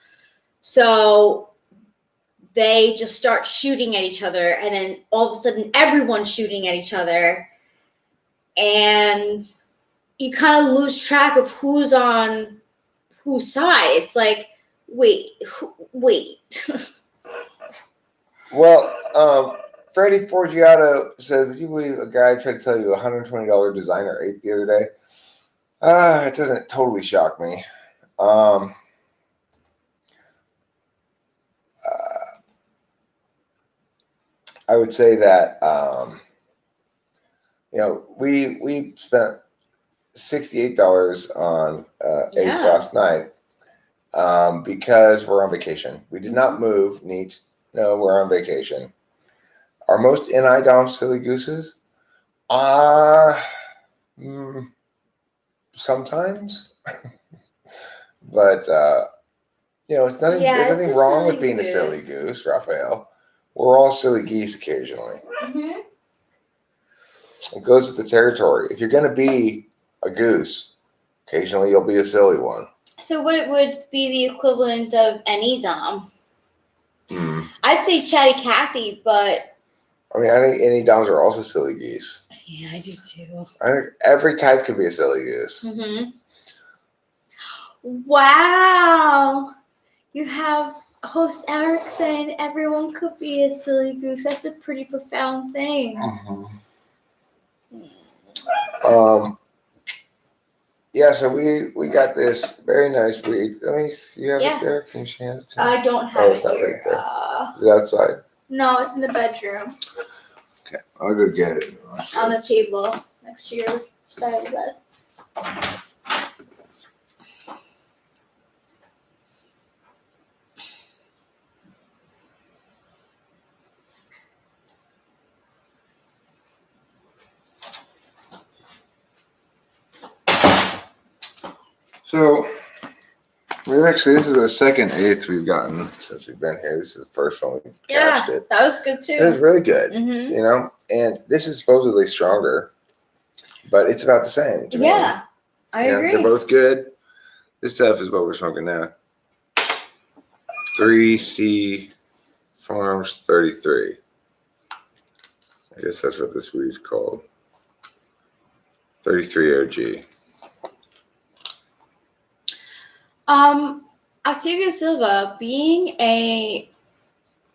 So they just start shooting at each other, and then all of a sudden, everyone's shooting at each other, and you kind of lose track of who's on whose side. It's like, wait. Well, Freddie Forgiato said, would you believe a guy tried to tell you a $120 designer ate the other day? It doesn't totally shock me. I would say that, you know, we spent $68 on eggs last night because we're on vacation. We did not move. Neat. No, we're on vacation. Are most NI-DOMs silly gooses? Sometimes. But, you know, there's nothing wrong with being a silly goose, Raphael. We're all silly geese occasionally. Mm-hmm. It goes with the territory. If you're going to be a goose, occasionally you'll be a silly one. So what would be the equivalent of any Dom? I'd say Chatty Cathy, but I mean, I think any Doms are also silly geese. yeah, I do too. I think every type could be a silly goose. Mm-hmm. Wow, you have host Eric saying everyone could be a silly goose. That's a pretty profound thing. Yeah, so we got this very nice read. I mean, you have it there? Can you hand it to me? I don't have it's it not here. right there. Is it outside? No, it's in the bedroom Okay, I'll go get it. on the table next to your side of the bed. So this is the second 8th we've gotten since we've been here. This is the first one we cashed it. That was good It was too. really good, Mm-hmm. and this is supposedly stronger, but it's about the same to me. Yeah, I agree. They're both good. This stuff is what we're smoking now. 3C Farms 33. I guess that's what this weed's called. 33 OG. Octavio Silva, being a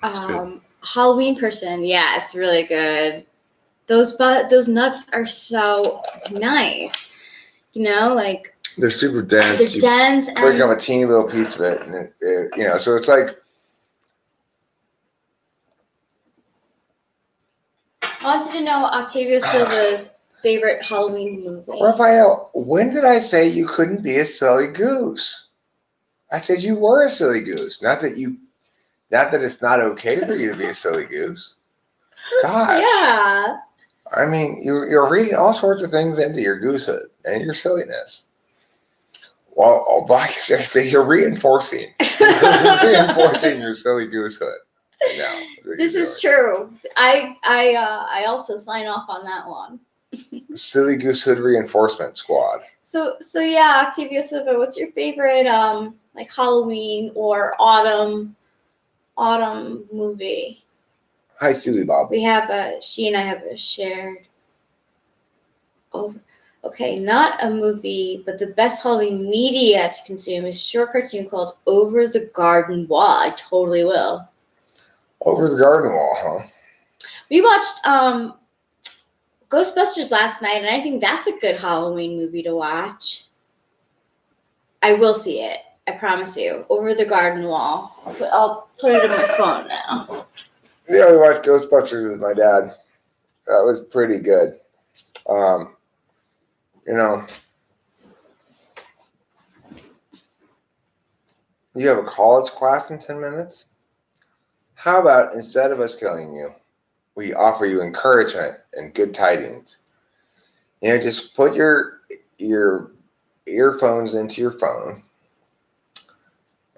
That's good. Halloween person, yeah, it's really good. Those nuts are so nice. Like They're super dense. they're You dense break up and a teeny little piece of it, and so it's like. I wanted to know Octavio Silva's favorite Halloween movie. Raphael, when did I say you couldn't be a silly goose? I said you were a silly goose. Not that it's not okay for you to be a silly goose. Gosh. Yeah. I mean, you're reading all sorts of things into your goosehood and your silliness. Well, I say you're reinforcing. You're reinforcing your silly goosehood. Now, This is true. I also sign off on that one. Silly goosehood reinforcement squad. So yeah, Octavio Silva, what's your favorite like Halloween or autumn movie? Hi, Silly Bob. She and I have a shared over. Okay, not a movie, but the best Halloween media to consume is a short cartoon called Over the Garden Wall. I totally will. Over the garden wall, huh? We watched Ghostbusters last night, and I think that's a good Halloween movie to watch. I will see it. I promise you. Over the Garden Wall. I'll put it in my phone now. Yeah, we watched Ghostbusters with my dad. That was pretty good. You have a college class in 10 minutes? How about instead of us killing you, we offer you encouragement and good tidings? Just put your earphones into your phone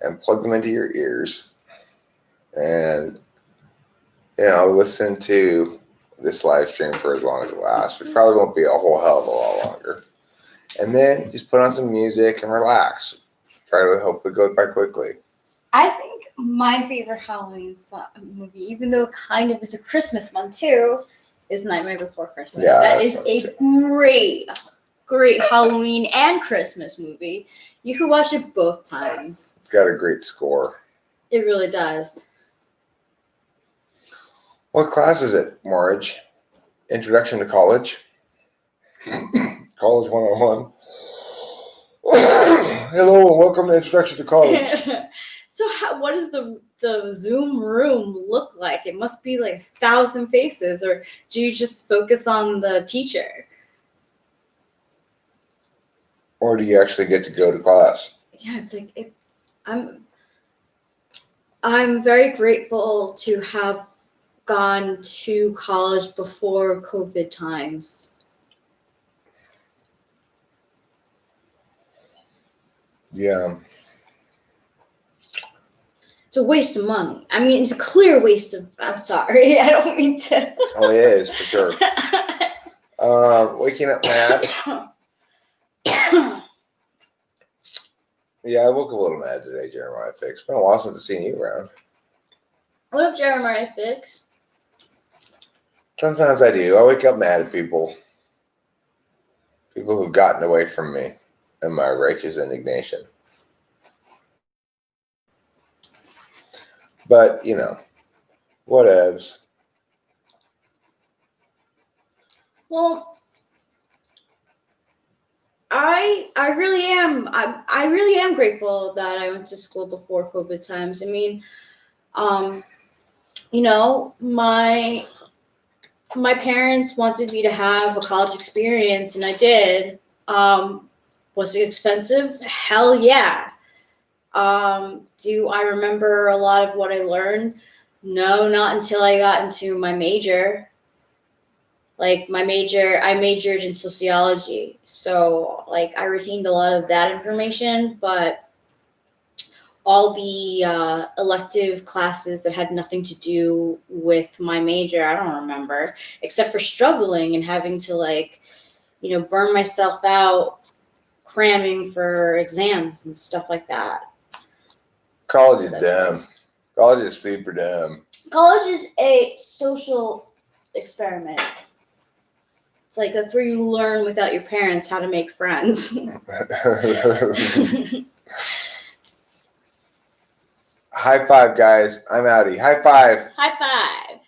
and plug them into your ears and, listen to this live stream for as long as it lasts, which probably won't be a whole hell of a lot longer. And then just put on some music and relax. Try to hope it goes by quickly. I think my favorite Halloween movie, even though it kind of is a Christmas one too, is Nightmare Before Christmas. Yeah, that that's is fun a great Halloween and Christmas movie. You can watch it both times. It's got a great score. It really does. What class is it, Marge? Introduction to College? College 101. Hello and welcome to Introduction to College. So what does the Zoom room look like? It must be like 1,000 faces, or do you just focus on the teacher? Or do you actually get to go to class? Yeah, it's like I'm very grateful to have gone to college before COVID times. Yeah. It's a waste of money. I mean, it's a clear waste of. I'm sorry, I don't mean to. Oh, it is, for sure. Waking up mad. Yeah, I woke up a little mad today, Jeremiah Fix. It's been a while since I've seen you around. What up, Jeremiah Fix? Sometimes I do. I wake up mad at people. People who've gotten away from me and my righteous indignation. But, whatevs. Well, I really am. I really am grateful that I went to school before COVID times. I mean, my my parents wanted me to have a college experience, and I did. Was it expensive? Hell yeah. Do I remember a lot of what I learned? No, not until I got into my major. Like I majored in sociology. So like I retained a lot of that information, but all the elective classes that had nothing to do with my major, I don't remember, except for struggling and having to burn myself out cramming for exams and stuff like that. College is That's dumb. nice. College is super dumb. College is a social experiment. It's like that's where you learn without your parents how to make friends. High five, guys. I'm outie. High five. High five.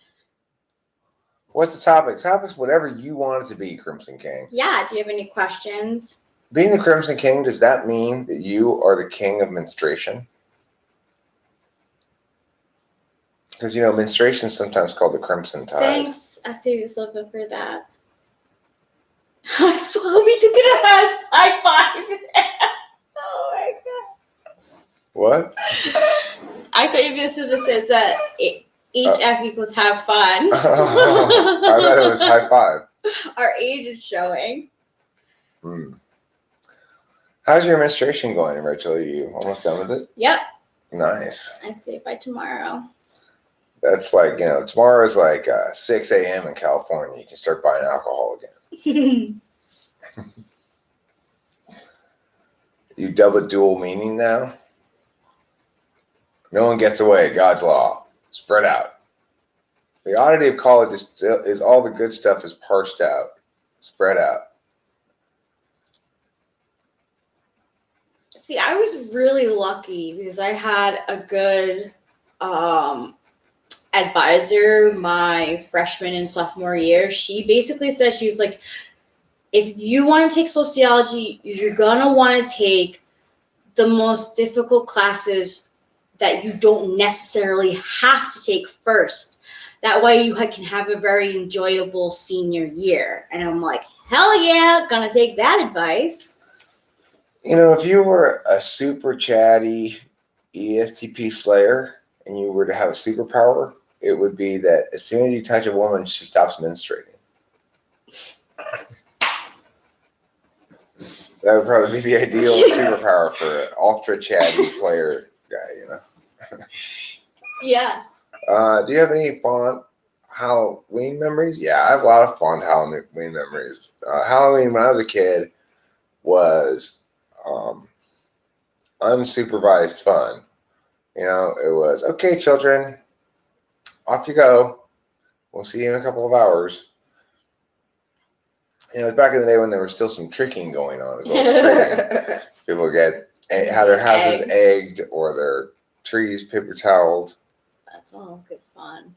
What's the topic? Topic's whatever you want it to be, Crimson King. Yeah, do you have any questions? Being the Crimson King, does that mean that you are the king of menstruation? Because, menstruation is sometimes called the Crimson Tide. Thanks, Octavia Silva, for that. High five. We took it as high five. Oh my god. What? Octavia Silva says that HF equals have fun. I thought it was high five. Our age is showing. How's your menstruation going, Rachel? Are you almost done with it? Yep. Nice. I'd say by tomorrow. That's like, tomorrow is like 6 a.m. in California. You can start buying alcohol again. You dub a dual meaning now? No one gets away. God's law. Spread out. The oddity of college is all the good stuff is parsed out. Spread out. See, I was really lucky because I had a good advisor my freshman and sophomore year. She basically said, she was like, if you want to take sociology, you're going to want to take the most difficult classes that you don't necessarily have to take first. That way you can have a very enjoyable senior year. And I'm like, hell yeah, gonna take that advice. If you were a super chatty ESTP slayer and you were to have a superpower, it would be that as soon as you touch a woman, she stops menstruating. That would probably be the ideal superpower for an ultra chatty player guy, Yeah. Do you have any fond Halloween memories? Yeah, I have a lot of fond Halloween memories. Halloween when I was a kid was unsupervised fun. It was, okay, children, off you go. We'll see you in a couple of hours. It was back in the day when there was still some tricking going on as well as trading. People would have their houses egged or their trees paper toweled. That's all good fun.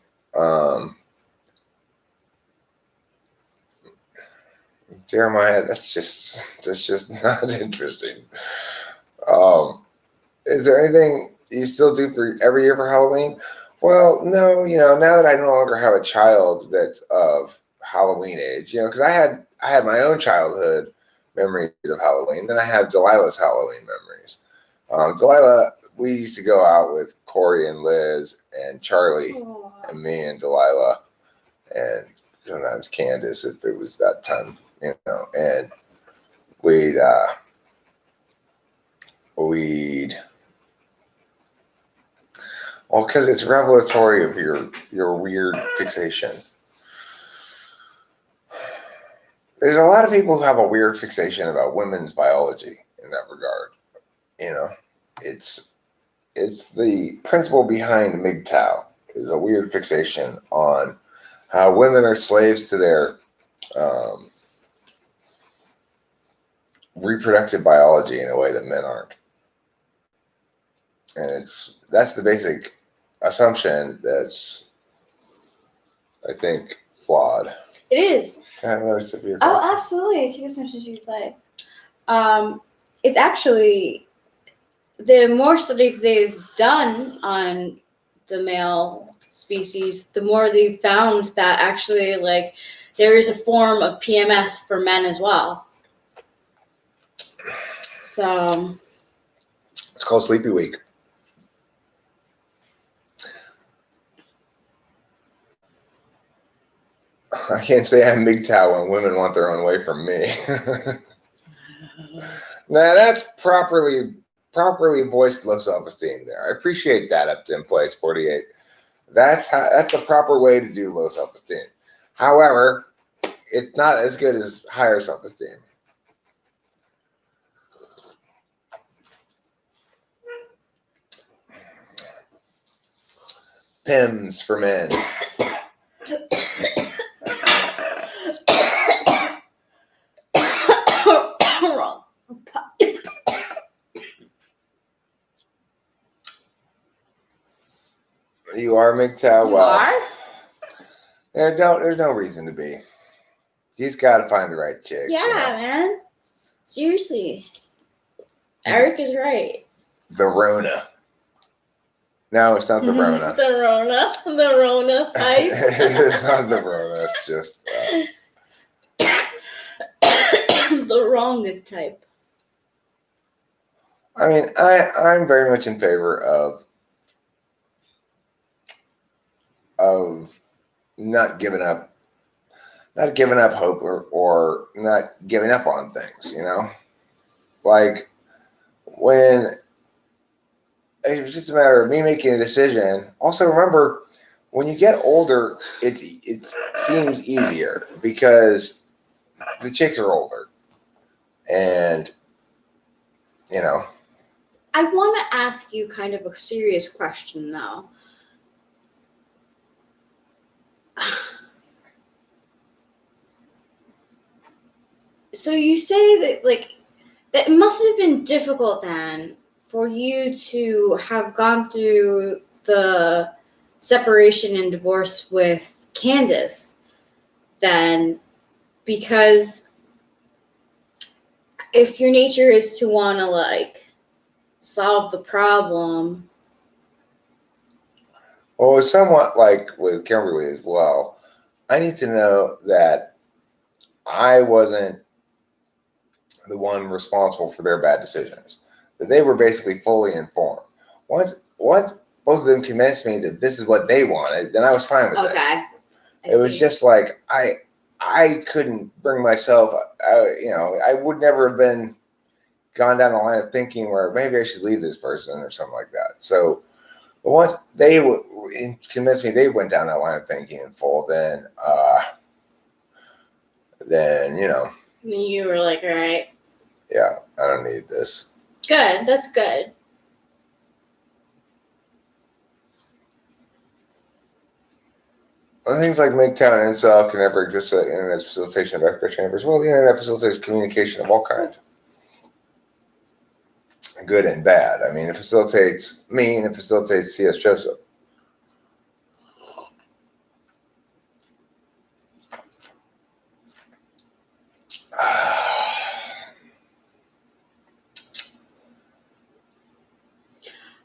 Jeremiah, that's just not interesting. Is there anything you still do for every year for Halloween? Well, no, now that I no longer have a child that's of Halloween age, because I had my own childhood memories of Halloween. Then I have Delilah's Halloween memories. Delilah, we used to go out with Corey and Liz and Charlie and me and Delilah and sometimes Candace if it was that time, and we'd well, because it's revelatory of your weird fixation. There's a lot of people who have a weird fixation about women's biology in that regard. It's the principle behind MGTOW is a weird fixation on how women are slaves to their reproductive biology in a way that men aren't. And that's the basic assumption that's, I think, flawed. It is. Can I have another sip of your Oh, coffee? absolutely. Take as much as you'd like. It's actually, the more study is done on the male species, the more they've found that actually, like, there is a form of PMS for men as well. So It's called Sleepy Week. I can't say I'm MGTOW when women want their own way from me. Now that's properly voiced low self-esteem there. I appreciate that up to in place 48. That's the proper way to do low self-esteem. However, it's not as good as higher self-esteem. Pims for men. wrong. You are MGTOW. You Well, are? there's no reason to be. You just got to find the right chick. Yeah, you know? man. Seriously. Eric is right. The Rona. No, it's not the Rona. The Rona pipe. It's not the Rona. It's just The wrong type. I mean, I'm very much in favor of not giving up hope or not giving up on things, you know? Like when it was just a matter of me making a decision. Also remember, when you get older, it seems easier because the chicks are older. And you know, I want to ask you kind of a serious question, though. So you say that, like, that it must have been difficult then for you to have gone through the separation and divorce with Candace then, because if your nature is to want to, like, solve the problem. well, it's somewhat like with Kimberly as well. I need to know that I wasn't the one responsible for their bad decisions. That they were basically fully informed. Once both of them convinced me that this is what they wanted, then I was fine with it. Okay. It was just like I couldn't bring myself. I would never have been gone down the line of thinking where maybe I should leave this person or something like that. So, but once they convinced me they went down that line of thinking in full, then you know. Then you were like, all right. Yeah, I don't need this. Good. That's good. Well, things like MGTOW and Incel can never exist at the internet facilitation of echo chambers. Well, the internet facilitates communication of all kinds. Good and bad. I mean, it facilitates me and it facilitates C.S. Joseph.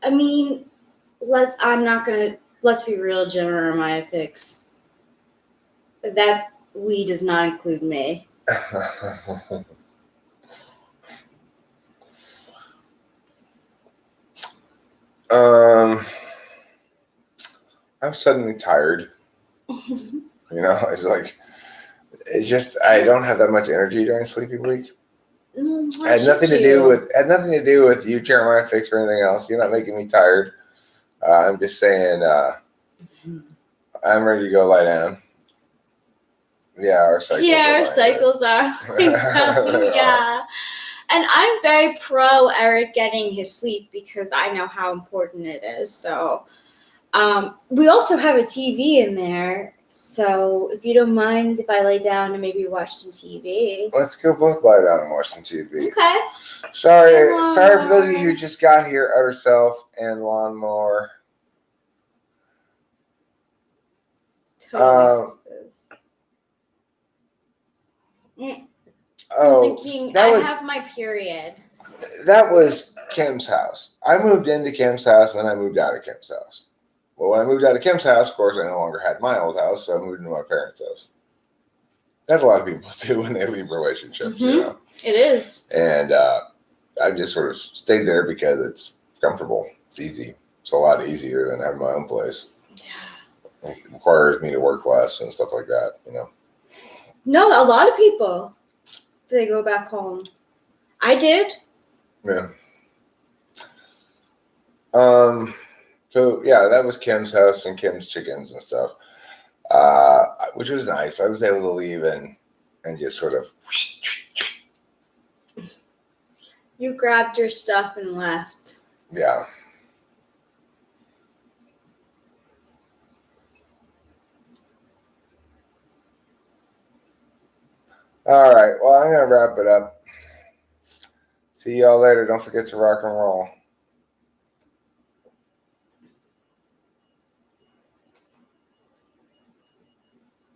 I mean, let's be real, Jenna or Maya Fix. That we does not include me. I'm suddenly tired. It's just I don't have that much energy during Sleepy Week. Had nothing to do with you, Jeremiah Fix, or anything else. You're not making me tired. I'm just saying I'm ready to go lie down. Yeah, our cycles. Yeah, our cycles are. Yeah. And I'm very pro Eric getting his sleep because I know how important it is. So we also have a TV in there. So if you don't mind if I lay down and maybe watch some TV. Let's go both lie down and watch some TV. Okay. Sorry for those of you who just got here, Utter Self and Lawnmower. Totally sisters. I was thinking, I have my period. That was Kim's house. I moved into Kim's house and I moved out of Kim's house. Well, when I moved out of Kim's house, of course, I no longer had my old house, so I moved into my parents' house. That's a lot of people do when they leave relationships, you Mhm. know. It is. And I just sort of stayed there because it's comfortable. It's easy. It's a lot easier than having my own place. Yeah. It requires me to work less and stuff like that, you know. No, a lot of people, they go back home. I did. Yeah. So yeah, that was Kim's house and Kim's chickens and stuff, which was nice. I was able to leave and just sort of. You grabbed your stuff and left. Yeah. All right. Well, I'm gonna wrap it up. See y'all later. Don't forget to rock and roll.